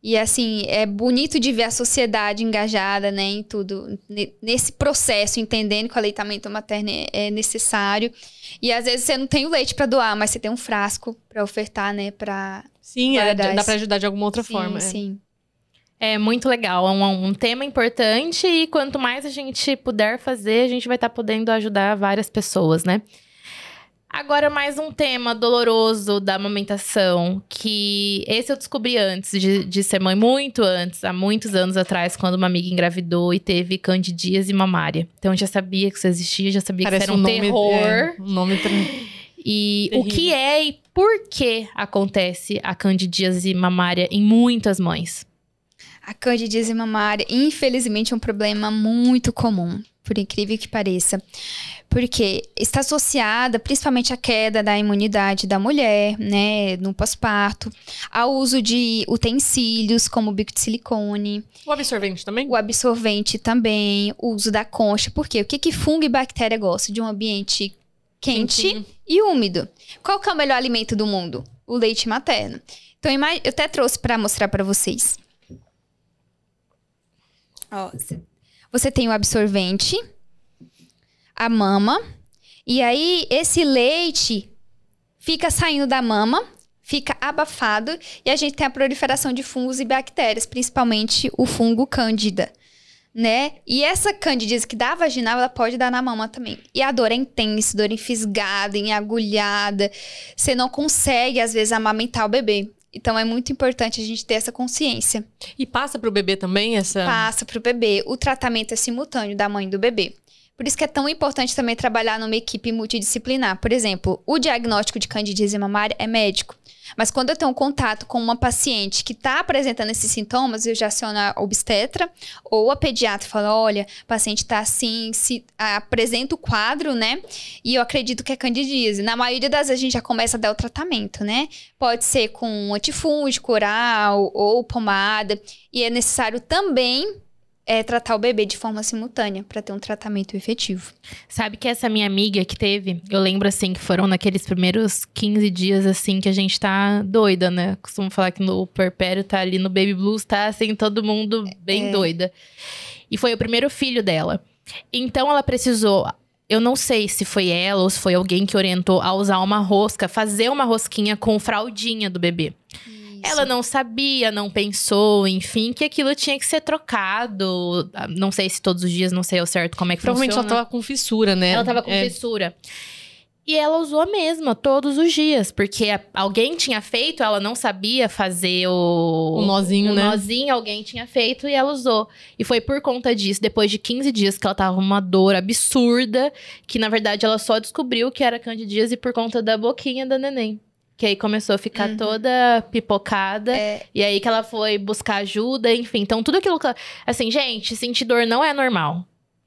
E, assim, é bonito de ver a sociedade engajada, né, em tudo, nesse processo, entendendo que o aleitamento materno é necessário. E, às vezes, você não tem o leite para doar, mas você tem um frasco para ofertar, né, para... Sim, dá para ajudar de alguma outra forma. Sim. É muito legal, é um tema importante e quanto mais a gente puder fazer, a gente vai estar podendo ajudar várias pessoas, né? Agora, mais um tema doloroso da amamentação, que esse eu descobri antes de ser mãe, muito antes, há muitos anos atrás, quando uma amiga engravidou e teve candidíase mamária. Então, eu já sabia que isso existia, já sabia que isso era um terror. Um nome E terrível. O que é e por que acontece a candidíase mamária em muitas mães? A candidíase mamária, infelizmente, é um problema muito comum, por incrível que pareça. Porque está associada principalmente à queda da imunidade da mulher, né, no pós-parto, ao uso de utensílios como o bico de silicone. O absorvente também? O absorvente também, o uso da concha. Por quê? O que fungo e bactéria gostam? De um ambiente quente e úmido. Qual que é o melhor alimento do mundo? O leite materno. Então, eu até trouxe para mostrar para vocês. Ó, você tem o absorvente, a mama, e aí esse leite fica saindo da mama, fica abafado, e a gente tem a proliferação de fungos e bactérias, principalmente o fungo cândida, né? E essa candidíase que dá vaginal, ela pode dar na mama também. E a dor é intensa, dor enfisgada, enagulhada, você não consegue, às vezes, amamentar o bebê. Então, é muito importante a gente ter essa consciência. E passa pro bebê também essa... Passa pro bebê. O tratamento é simultâneo da mãe e do bebê. Por isso que é tão importante também trabalhar numa equipe multidisciplinar. Por exemplo, o diagnóstico de candidíase mamária é médico. Mas quando eu tenho um contato com uma paciente que está apresentando esses sintomas, eu já aciono a obstetra ou a pediatra e falo, olha, o paciente está assim, apresenta o quadro, né? E eu acredito que é candidíase. Na maioria das vezes a gente já começa a dar o tratamento, né? Pode ser com um antifúngico oral ou pomada. E é necessário também tratar o bebê de forma simultânea para ter um tratamento efetivo. Sabe que essa minha amiga que teve, eu lembro assim que foram naqueles primeiros 15 dias assim que a gente tá doida, né? Costumo falar que no puerpério tá ali no baby blues, tá assim todo mundo bem doida. E foi o primeiro filho dela. Então ela precisou, eu não sei se foi ela ou se foi alguém que orientou a usar uma rosca, fazer uma rosquinha com fraldinha do bebê. Ela não sabia, não pensou, enfim, que aquilo tinha que ser trocado. Não sei se todos os dias, não sei ao certo como é que Provavelmente funciona. ela tava com fissura, né? Ela tava com fissura. E ela usou a mesma, todos os dias. Porque alguém tinha feito, ela não sabia fazer o nozinho, né? O nozinho, alguém tinha feito e ela usou. E foi por conta disso, depois de 15 dias, que ela tava com uma dor absurda. Que, na verdade, ela só descobriu que era candidíase por conta da boquinha da neném. Que aí começou a ficar toda pipocada. E aí que ela foi buscar ajuda, enfim. Então, tudo aquilo que... Assim, gente, sentir dor não é normal.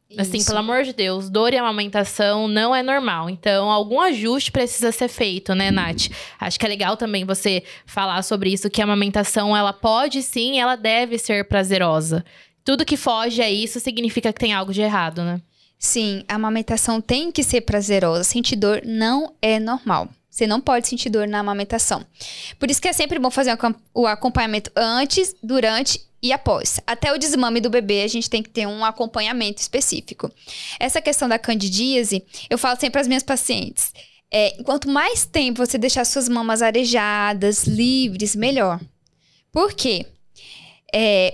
Isso. Assim, pelo amor de Deus, dor e amamentação não é normal. Então, algum ajuste precisa ser feito, né, Nath? Acho que é legal também você falar sobre isso, que a amamentação, ela pode sim, ela deve ser prazerosa. Tudo que foge a isso significa que tem algo de errado, né? Sim, a amamentação tem que ser prazerosa. Sentir dor não é normal. Você não pode sentir dor na amamentação. Por isso que é sempre bom fazer o acompanhamento antes, durante e após. Até o desmame do bebê, a gente tem que ter um acompanhamento específico. Essa questão da candidíase, eu falo sempre às minhas pacientes. Quanto mais tempo você deixar suas mamas arejadas, livres, melhor. Por quê?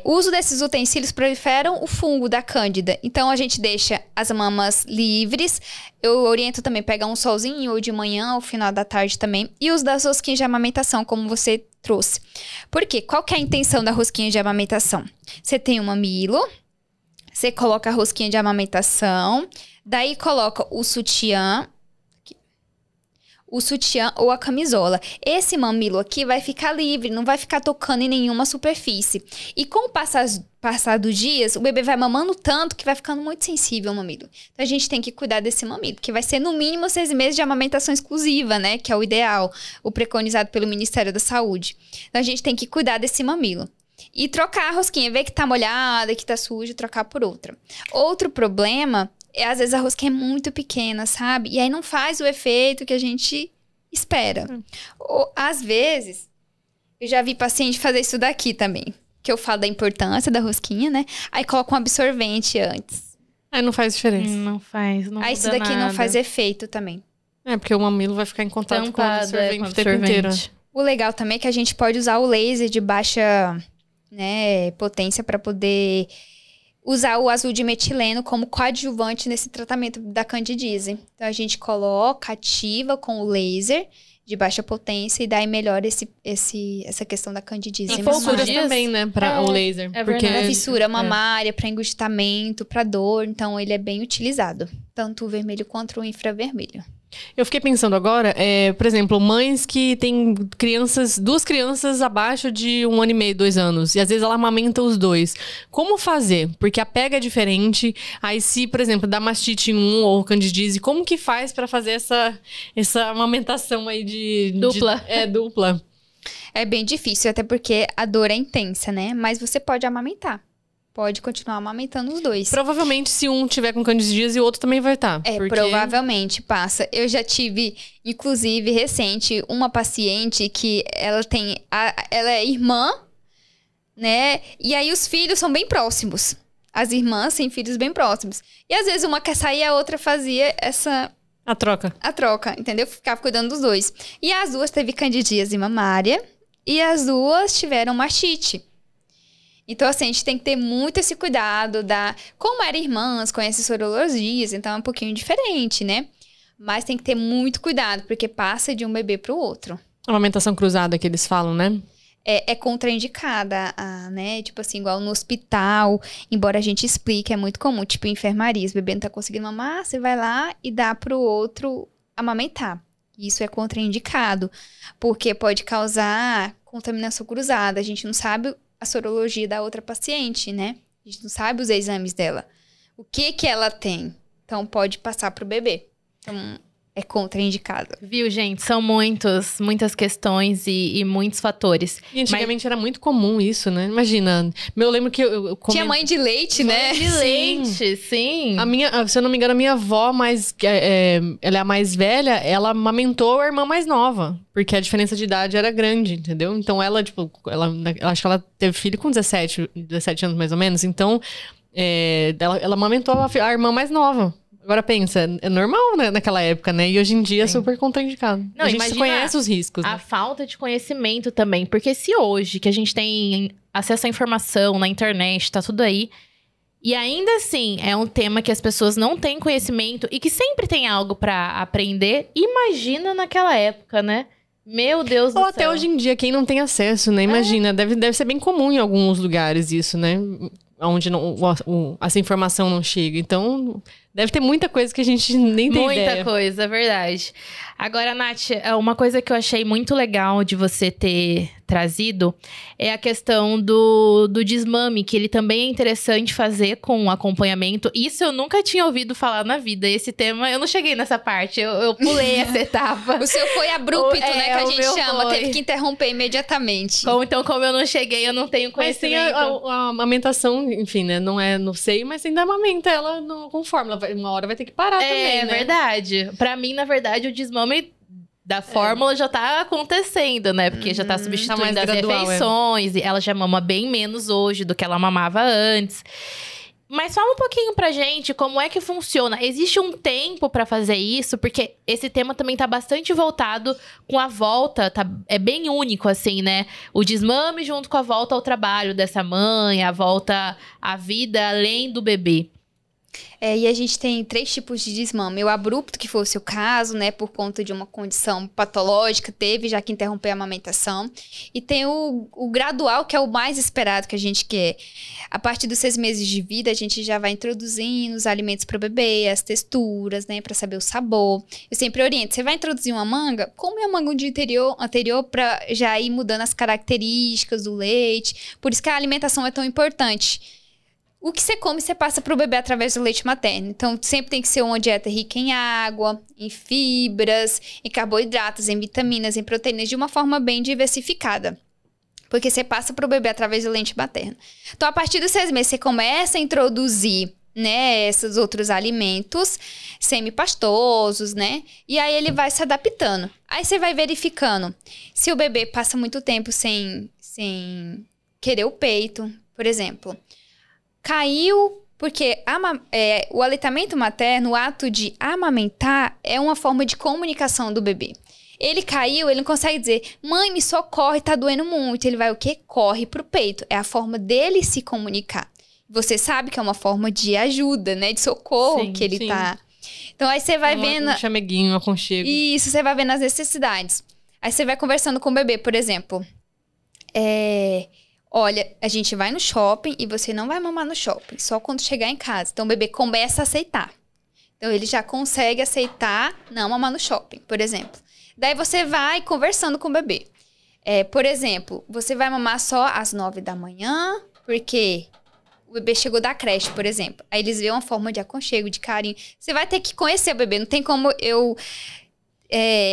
O uso desses utensílios proliferam o fungo da cândida. Então, a gente deixa as mamas livres. Eu oriento também pegar um solzinho ou de manhã ou final da tarde também. E uso das rosquinhas de amamentação, como você trouxe. Por quê? Qual que é a intenção da rosquinha de amamentação? Você tem um mamilo, você coloca a rosquinha de amamentação, daí coloca o sutiã ou a camisola. Esse mamilo aqui vai ficar livre, não vai ficar tocando em nenhuma superfície. E com o passar dos dias, o bebê vai mamando tanto que vai ficando muito sensível ao mamilo. Então, a gente tem que cuidar desse mamilo, que vai ser no mínimo 6 meses de amamentação exclusiva, né? Que é o ideal, o preconizado pelo Ministério da Saúde. Então, a gente tem que cuidar desse mamilo. E trocar a rosquinha, ver que tá molhada, que tá suja, trocar por outra. Outro problema às vezes a rosquinha é muito pequena, sabe? E aí não faz o efeito que a gente espera. Ou, às vezes, eu já vi paciente fazer isso daqui também. que eu falo da importância da rosquinha, né? Aí coloca um absorvente antes. Aí não faz diferença. Não faz, não Aí muda isso daqui nada. não faz efeito também. Porque o mamilo vai ficar em contato com o absorvente o tempo inteiro. O legal também é que a gente pode usar o laser de baixa, né, potência para poder usar o azul de metileno como coadjuvante nesse tratamento da candidíase. Então, a gente coloca, ativa com o laser de baixa potência e daí melhora essa questão da candidíase. Tem fissuras também, né, para o laser. Porque Para fissura mamária, para engurgitamento, para dor. Então, ele é bem utilizado. Tanto o vermelho quanto o infravermelho. Eu fiquei pensando agora, por exemplo, mães que têm duas crianças abaixo de 1 ano e meio, 2 anos. E às vezes ela amamenta os dois. Como fazer? Porque a pega é diferente. Aí se, por exemplo, dá mastite em um ou candidíase, como que faz pra fazer essa amamentação aí Dupla. Dupla. É bem difícil, até porque a dor é intensa, né? Mas você pode amamentar. Pode continuar amamentando os dois. Provavelmente, se um tiver com candidíase, o outro também vai estar. Provavelmente passa. Eu já tive, inclusive, recente, uma paciente que ela é irmã, né? E aí os filhos são bem próximos. As irmãs têm filhos bem próximos. E às vezes uma quer sair e a outra fazia A troca, entendeu? Ficava cuidando dos dois. E as duas teve candidíase mamária e as duas tiveram mastite. Então, assim, a gente tem que ter muito esse cuidado Como eram irmãs, conhecem sorologias, então é um pouquinho diferente, né? Mas tem que ter muito cuidado, porque passa de um bebê pro outro. Amamentação cruzada que eles falam, né? É contraindicada, né? Tipo assim, igual no hospital, embora a gente explique, é muito comum. Tipo, em enfermaria, o bebê não tá conseguindo mamar, você vai lá e dá pro outro amamentar. Isso é contraindicado, porque pode causar contaminação cruzada. A gente não sabe a sorologia da outra paciente, né? A gente não sabe os exames dela. O que ela tem. Então, pode passar pro bebê. Então, é contraindicado. Viu, gente? São muitas questões e muitos fatores. E antigamente era muito comum isso, né? Imagina, eu lembro que eu Tinha mãe de leite, né? Mãe de leite, sim. Se eu não me engano, a minha avó, ela é a mais velha, ela amamentou a irmã mais nova. Porque a diferença de idade era grande, entendeu? Então ela, acho que ela teve filho com 17 anos mais ou menos. Então, ela amamentou a irmã mais nova. Agora pensa, é normal, né, naquela época, né? E hoje em dia é super contraindicado. Não, a gente conhece os riscos, né? A falta de conhecimento também. Porque se hoje, que a gente tem acesso à informação na internet, tá tudo aí... E ainda assim, é um tema que as pessoas não têm conhecimento e que sempre tem algo pra aprender. Imagina naquela época, né? Meu Deus do céu. Ou até hoje em dia, quem não tem acesso, né? Imagina, deve ser bem comum em alguns lugares isso, né? Onde essa informação não chega. Então, deve ter muita coisa que a gente nem tem ideia. Muita coisa, é verdade. Agora, Nath, uma coisa que eu achei muito legal de você ter trazido é a questão do desmame, que ele também é interessante fazer com acompanhamento. Isso eu nunca tinha ouvido falar na vida. Esse tema, eu não cheguei nessa parte, eu pulei essa etapa. O seu foi abrupto, né, que a gente chama. Teve que interromper imediatamente. Então, como eu não cheguei, eu não tenho conhecimento. Mas tem a amamentação, enfim, né, não é no seio, mas ainda amamenta ela conforme. Uma hora vai ter que parar também, né? É verdade. Pra mim, na verdade, o desmame da fórmula já tá acontecendo, né? Porque já tá substituindo as refeições. E ela já mama bem menos hoje do que ela mamava antes. Mas fala um pouquinho pra gente como é que funciona. Existe um tempo pra fazer isso? Porque esse tema também tá bastante voltado com a volta. É bem único, assim, né? O desmame junto com a volta ao trabalho dessa mãe. A volta à vida além do bebê. E a gente tem 3 tipos de desmame. O abrupto, que foi o seu caso, né? Por conta de uma condição patológica, teve já que interromper a amamentação. E tem o gradual, que é o mais esperado que a gente quer. A partir dos 6 meses de vida, a gente já vai introduzindo os alimentos para o bebê, as texturas, né? Para saber o sabor. Eu sempre oriento, você vai introduzir uma manga, come a manga um dia anterior para já ir mudando as características do leite. Por isso que a alimentação é tão importante. O que você come, você passa para o bebê através do leite materno. Então, sempre tem que ser uma dieta rica em água, em fibras, em carboidratos, em vitaminas, em proteínas, de uma forma bem diversificada. Porque você passa para o bebê através do leite materno. Então, a partir dos 6 meses, você começa a introduzir, né, esses outros alimentos semipastosos, né? E aí, ele vai se adaptando. Aí, você vai verificando. Se o bebê passa muito tempo sem querer o peito, por exemplo. Caiu porque o aleitamento materno, o ato de amamentar, é uma forma de comunicação do bebê. Ele caiu, ele não consegue dizer, mãe, me socorre, tá doendo muito. Ele vai o quê? Corre pro peito. É a forma dele se comunicar. Você sabe que é uma forma de ajuda, né? De socorro que ele tá. Então, aí você vai vendo... Um chameguinho, um aconchego. Isso, você vai vendo as necessidades. Aí você vai conversando com o bebê, por exemplo. Olha, a gente vai no shopping e você não vai mamar no shopping. Só quando chegar em casa. Então, o bebê começa a aceitar. Então, ele já consegue aceitar não mamar no shopping, por exemplo. Daí, você vai conversando com o bebê. Por exemplo, você vai mamar só às 9 da manhã, porque... o bebê chegou da creche, por exemplo. Aí eles veem uma forma de aconchego, de carinho. Você vai ter que conhecer o bebê. Não tem como eu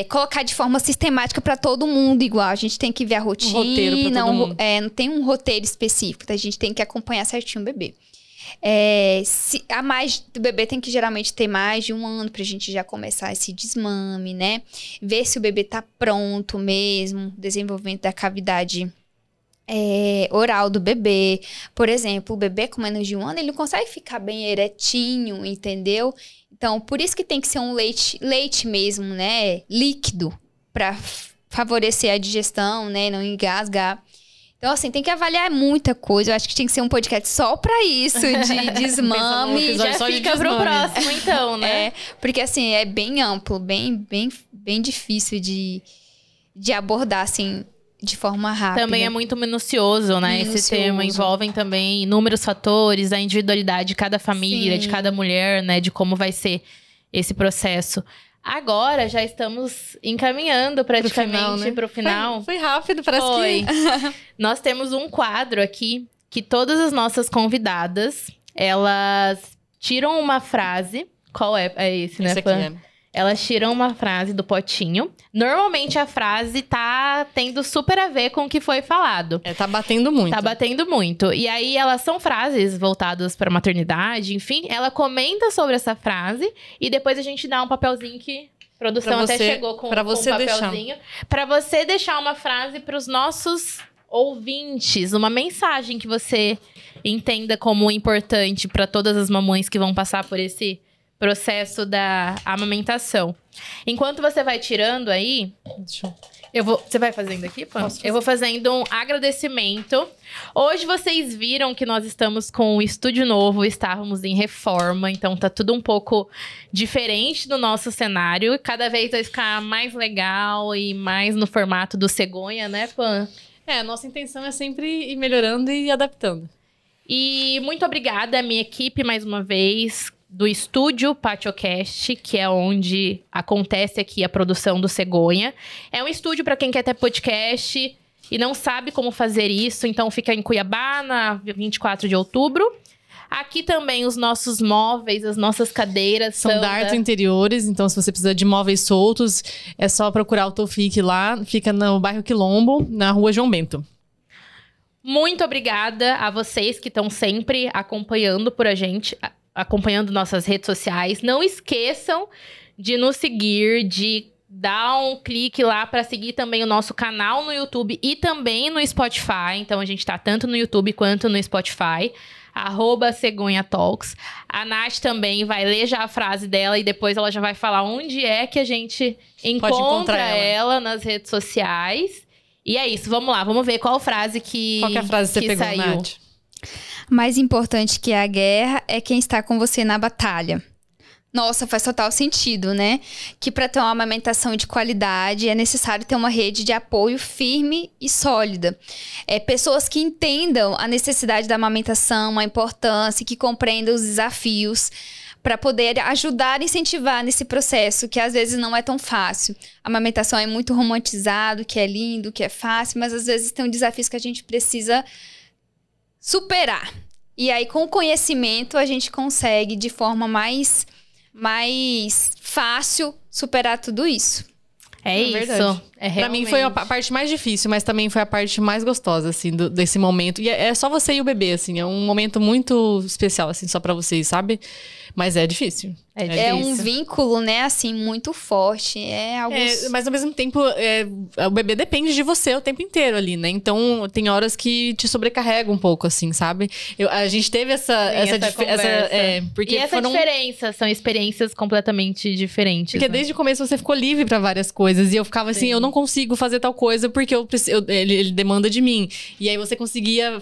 colocar de forma sistemática para todo mundo igual. A gente tem que ver a rotina. Um roteiro pra todo mundo. Não tem um roteiro específico. A gente tem que acompanhar certinho o bebê. O bebê tem que geralmente ter mais de 1 ano pra gente já começar esse desmame, né? Ver se o bebê tá pronto mesmo. Desenvolvimento da cavidade oral do bebê. Por exemplo, o bebê com menos de 1 ano, ele não consegue ficar bem eretinho, entendeu? Então, por isso que tem que ser um leite mesmo, né? Líquido, para favorecer a digestão, né? Não engasgar. Então, assim, tem que avaliar muita coisa. Eu acho que tinha que ser um podcast só pra isso, de desmame. Já fica pro próximo, então, né? Porque, assim, é bem amplo, bem difícil de abordar, assim... de forma rápida. Também é muito minucioso, né? Esse tema envolve também inúmeros fatores, a individualidade de cada família, de cada mulher, né? De como vai ser processo. Agora, já estamos encaminhando praticamente pro final. Foi rápido, parece que... Nós temos um quadro aqui, que todas as nossas convidadas, elas tiram uma frase. Qual é? É esse, né, Fã? Elas tiram uma frase do potinho. Normalmente a frase tá tendo super a ver com o que foi falado. Tá batendo muito. Tá batendo muito. E aí elas são frases voltadas pra maternidade, enfim. Ela comenta sobre essa frase e depois a gente dá um papelzinho que a produção até chegou com um papelzinho. Pra você deixar uma frase pros nossos ouvintes. Uma mensagem que você entenda como importante pra todas as mamães que vão passar por esse processo da amamentação. Enquanto você vai tirando aí, você vai fazendo aqui, Pã? Eu vou fazendo um agradecimento. Hoje vocês viram que nós estamos com um estúdio novo, estávamos em reforma, então tá tudo um pouco diferente do nosso cenário. Cada vez vai ficar mais legal e mais no formato do cegonha, né, Pã? A nossa intenção é sempre ir melhorando e adaptando. E muito obrigada à minha equipe, mais uma vez, do estúdio PatioCast, que é onde acontece aqui a produção do Cegonha. É um estúdio para quem quer ter podcast e não sabe como fazer isso, então fica em Cuiabá, na 24 de outubro. Aqui também os nossos móveis, as nossas cadeiras são da Arto Interiores, então se você precisa de móveis soltos, é só procurar o Tofik lá, fica no bairro Quilombo, na rua João Bento. Muito obrigada a vocês que estão sempre acompanhando acompanhando nossas redes sociais. Não esqueçam de nos seguir, de dar um clique lá para seguir também o nosso canal no YouTube e também no Spotify. Então, a gente tá tanto no YouTube quanto no Spotify. @CegonhaTalks. A Nath também vai ler já a frase dela e depois ela já vai falar onde é que a gente encontra ela nas redes sociais. E é isso, vamos lá, vamos ver qual frase que Qual que é a frase que você pegou, saiu. Nath? Mais importante que a guerra é quem está com você na batalha. Nossa, faz total sentido, né? Que para ter uma amamentação de qualidade é necessário ter uma rede de apoio firme e sólida. Pessoas que entendam a necessidade da amamentação, a importância, que compreendam os desafios, para poder ajudar e incentivar nesse processo, que às vezes não é tão fácil. A amamentação é muito romantizado, que é lindo, que é fácil, mas às vezes tem desafios que a gente precisa superar. E aí, com o conhecimento, a gente consegue, de forma mais fácil, superar tudo isso. É isso. Pra mim foi a parte mais difícil, mas também foi a parte mais gostosa, assim, desse momento. E é só você e o bebê, assim, é um momento muito especial, assim, só pra vocês, sabe? Mas é difícil. É um vínculo, né, assim, muito forte. Mas ao mesmo tempo, o bebê depende de você o tempo inteiro ali, né? Então, tem horas que te sobrecarrega um pouco, assim, sabe? A gente teve essa porque diferença, são experiências completamente diferentes. Porque desde o começo você ficou livre pra várias coisas. E eu ficava assim, eu não consigo fazer tal coisa porque ele demanda de mim. E aí você conseguia,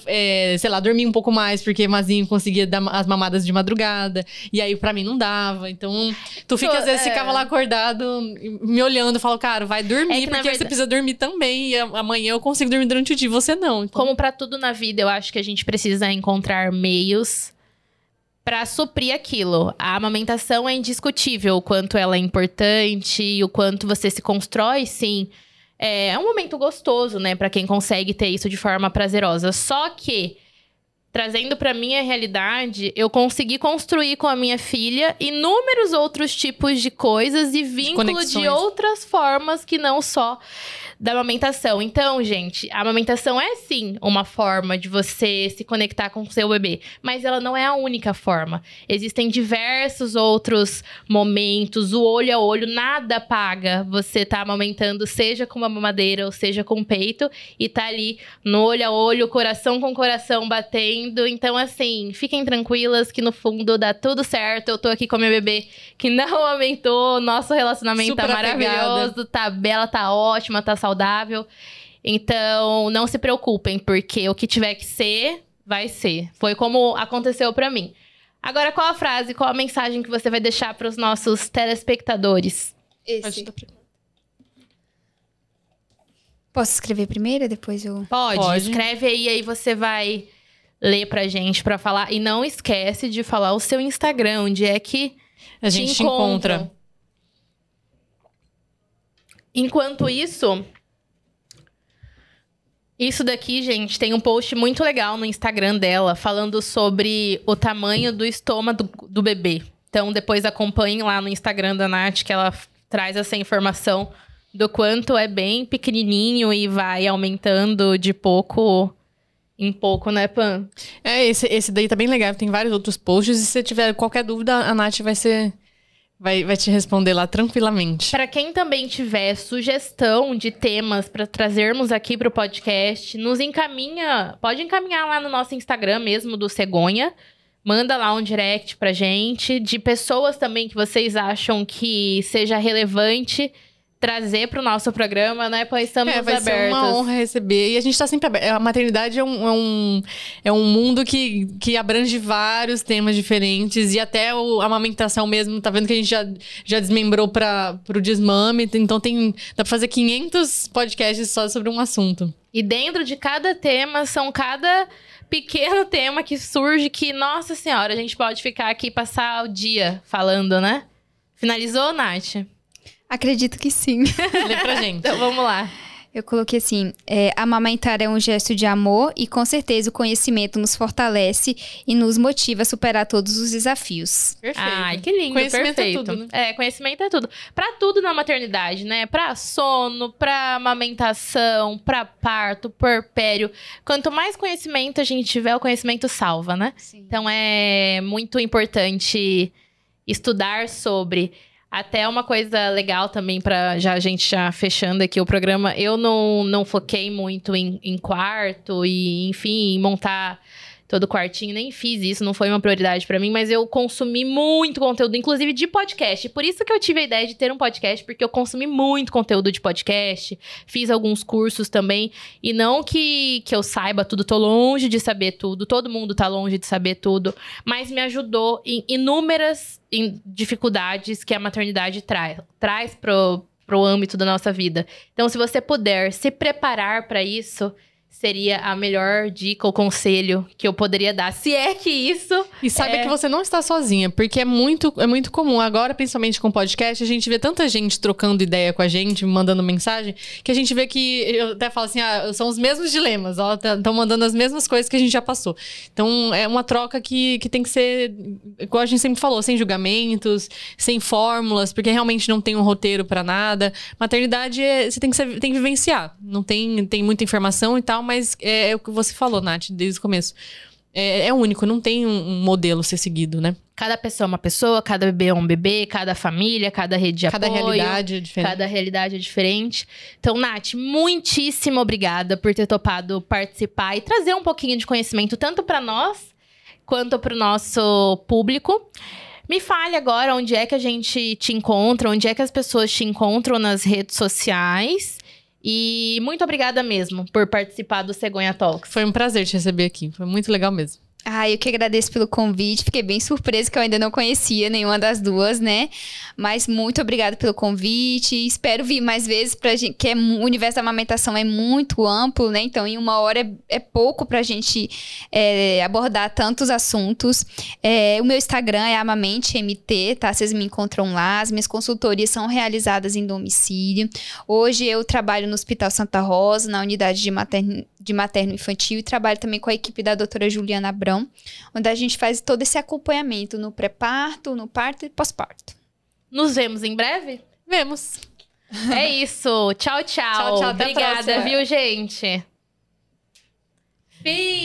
sei lá, dormir um pouco mais, porque Mazinho conseguia dar as mamadas de madrugada. E aí pra mim não dava. Então, às vezes ficava lá acordado, me olhando, falo, cara, vai dormir, porque você precisa dormir também. E amanhã eu consigo dormir durante o dia, você não. Então... Como pra tudo na vida, eu acho que a gente precisa encontrar meios pra suprir aquilo. A amamentação é indiscutível, o quanto ela é importante, o quanto você se constrói, sim. É um momento gostoso, né, pra quem consegue ter isso de forma prazerosa. Só que, trazendo pra minha realidade, eu consegui construir com a minha filha inúmeros outros tipos de coisas e vínculo de outras formas que não só da amamentação. Então, gente, a amamentação é sim uma forma de você se conectar com o seu bebê, mas ela não é a única forma. Existem diversos outros momentos, o olho a olho, nada paga você tá amamentando, seja com uma mamadeira ou seja com o peito, e tá ali no olho a olho, coração com coração batendo. Então, assim, fiquem tranquilas que no fundo dá tudo certo. Eu tô aqui com a minha bebê que não amamentou, nosso relacionamento super tá maravilhoso, tá bela, tá ótima, tá saudável. Então, não se preocupem, porque o que tiver que ser, vai ser. Foi como aconteceu pra mim. Agora, qual a frase, qual a mensagem que você vai deixar para os nossos telespectadores? Posso escrever primeiro, depois eu... Pode. Escreve aí você vai ler pra gente pra falar. E não esquece de falar o seu Instagram, onde é que a gente te encontra. Enquanto isso daqui, gente, tem um post muito legal no Instagram dela, falando sobre o tamanho do estômago do bebê. Então, depois acompanhem lá no Instagram da Nath, que ela traz essa informação do quanto é bem pequenininho e vai aumentando de pouco em pouco, né, Pan? Esse daí tá bem legal. Tem vários outros posts. E se você tiver qualquer dúvida, a Nath vai te responder lá tranquilamente. Para quem também tiver sugestão de temas para trazermos aqui pro podcast, pode encaminhar lá no nosso Instagram mesmo, do Cegonha. Manda lá um direct pra gente, de pessoas também que vocês acham que seja relevante trazer pro nosso programa, né? Pois estamos abertos. Vai ser uma honra receber. E a gente tá sempre aberto. A maternidade é um mundo que abrange vários temas diferentes. E até a amamentação mesmo. Tá vendo que a gente já desmembrou pro desmame. Então dá pra fazer 500 podcasts só sobre um assunto. E dentro de cada tema, são cada pequeno tema que surge que, nossa senhora, a gente pode ficar aqui e passar o dia falando, né? Finalizou, Nath? Acredito que sim. Lê pra gente. Então, vamos lá. Eu coloquei assim, amamentar é um gesto de amor e com certeza o conhecimento nos fortalece e nos motiva a superar todos os desafios. Perfeito. Ai, que lindo, conhecimento perfeito. É tudo, né? Conhecimento é tudo. Pra tudo na maternidade, né? Pra sono, pra amamentação, pra parto, puerpério. Quanto mais conhecimento a gente tiver, o conhecimento salva, né? Sim. Então, é muito importante estudar sobre... Até uma coisa legal também pra a gente já fechando aqui o programa. Eu não foquei muito em quarto e, enfim, em montar todo o quartinho. Nem fiz isso, não foi uma prioridade pra mim. Mas eu consumi muito conteúdo, inclusive de podcast. Por isso que eu tive a ideia de ter um podcast, porque eu consumi muito conteúdo de podcast. Fiz alguns cursos também. E não que eu saiba tudo, tô longe de saber tudo. Todo mundo tá longe de saber tudo. Mas me ajudou em inúmeras dificuldades que a maternidade traz pro âmbito da nossa vida. Então, se você puder se preparar para isso, seria a melhor dica ou conselho que eu poderia dar. Se é que isso... E saiba que você não está sozinha, porque é muito comum. Agora, principalmente com podcast, a gente vê tanta gente trocando ideia com a gente, mandando mensagem, que a gente vê que... Eu até falo assim, são os mesmos dilemas. Estão mandando as mesmas coisas que a gente já passou. Então, é uma troca que tem que ser, igual a gente sempre falou, sem julgamentos, sem fórmulas, porque realmente não tem um roteiro pra nada. Maternidade, você tem que vivenciar. Não tem muita informação e tal, mas é o que você falou, Nath, desde o começo. É único, não tem um modelo a ser seguido, né? Cada pessoa é uma pessoa, cada bebê é um bebê, cada família, cada rede de apoio. Cada realidade é diferente. Cada realidade é diferente. Então, Nath, muitíssimo obrigada por ter topado participar e trazer um pouquinho de conhecimento, tanto para nós, quanto para o nosso público. Me fale agora onde é que a gente te encontra, onde é que as pessoas te encontram nas redes sociais. E muito obrigada mesmo por participar do Cegonha Talks. Foi um prazer te receber aqui, foi muito legal mesmo. Eu que agradeço pelo convite. Fiquei bem surpresa que eu ainda não conhecia nenhuma das duas, né? Mas muito obrigada pelo convite. Espero vir mais vezes pra gente, que o universo da amamentação é muito amplo, né? Então, em 1 hora é pouco pra gente abordar tantos assuntos. O meu Instagram é AmamenteMT, tá? Vocês me encontram lá. As minhas consultorias são realizadas em domicílio. Hoje eu trabalho no Hospital Santa Rosa, na unidade de materno-infantil, e trabalho também com a equipe da doutora Juliana Abrão, onde a gente faz todo esse acompanhamento no pré-parto, no parto e pós-parto. Nos vemos em breve? Vemos. É isso. Tchau, tchau. Tchau, tchau. Obrigada, viu, gente? Fim.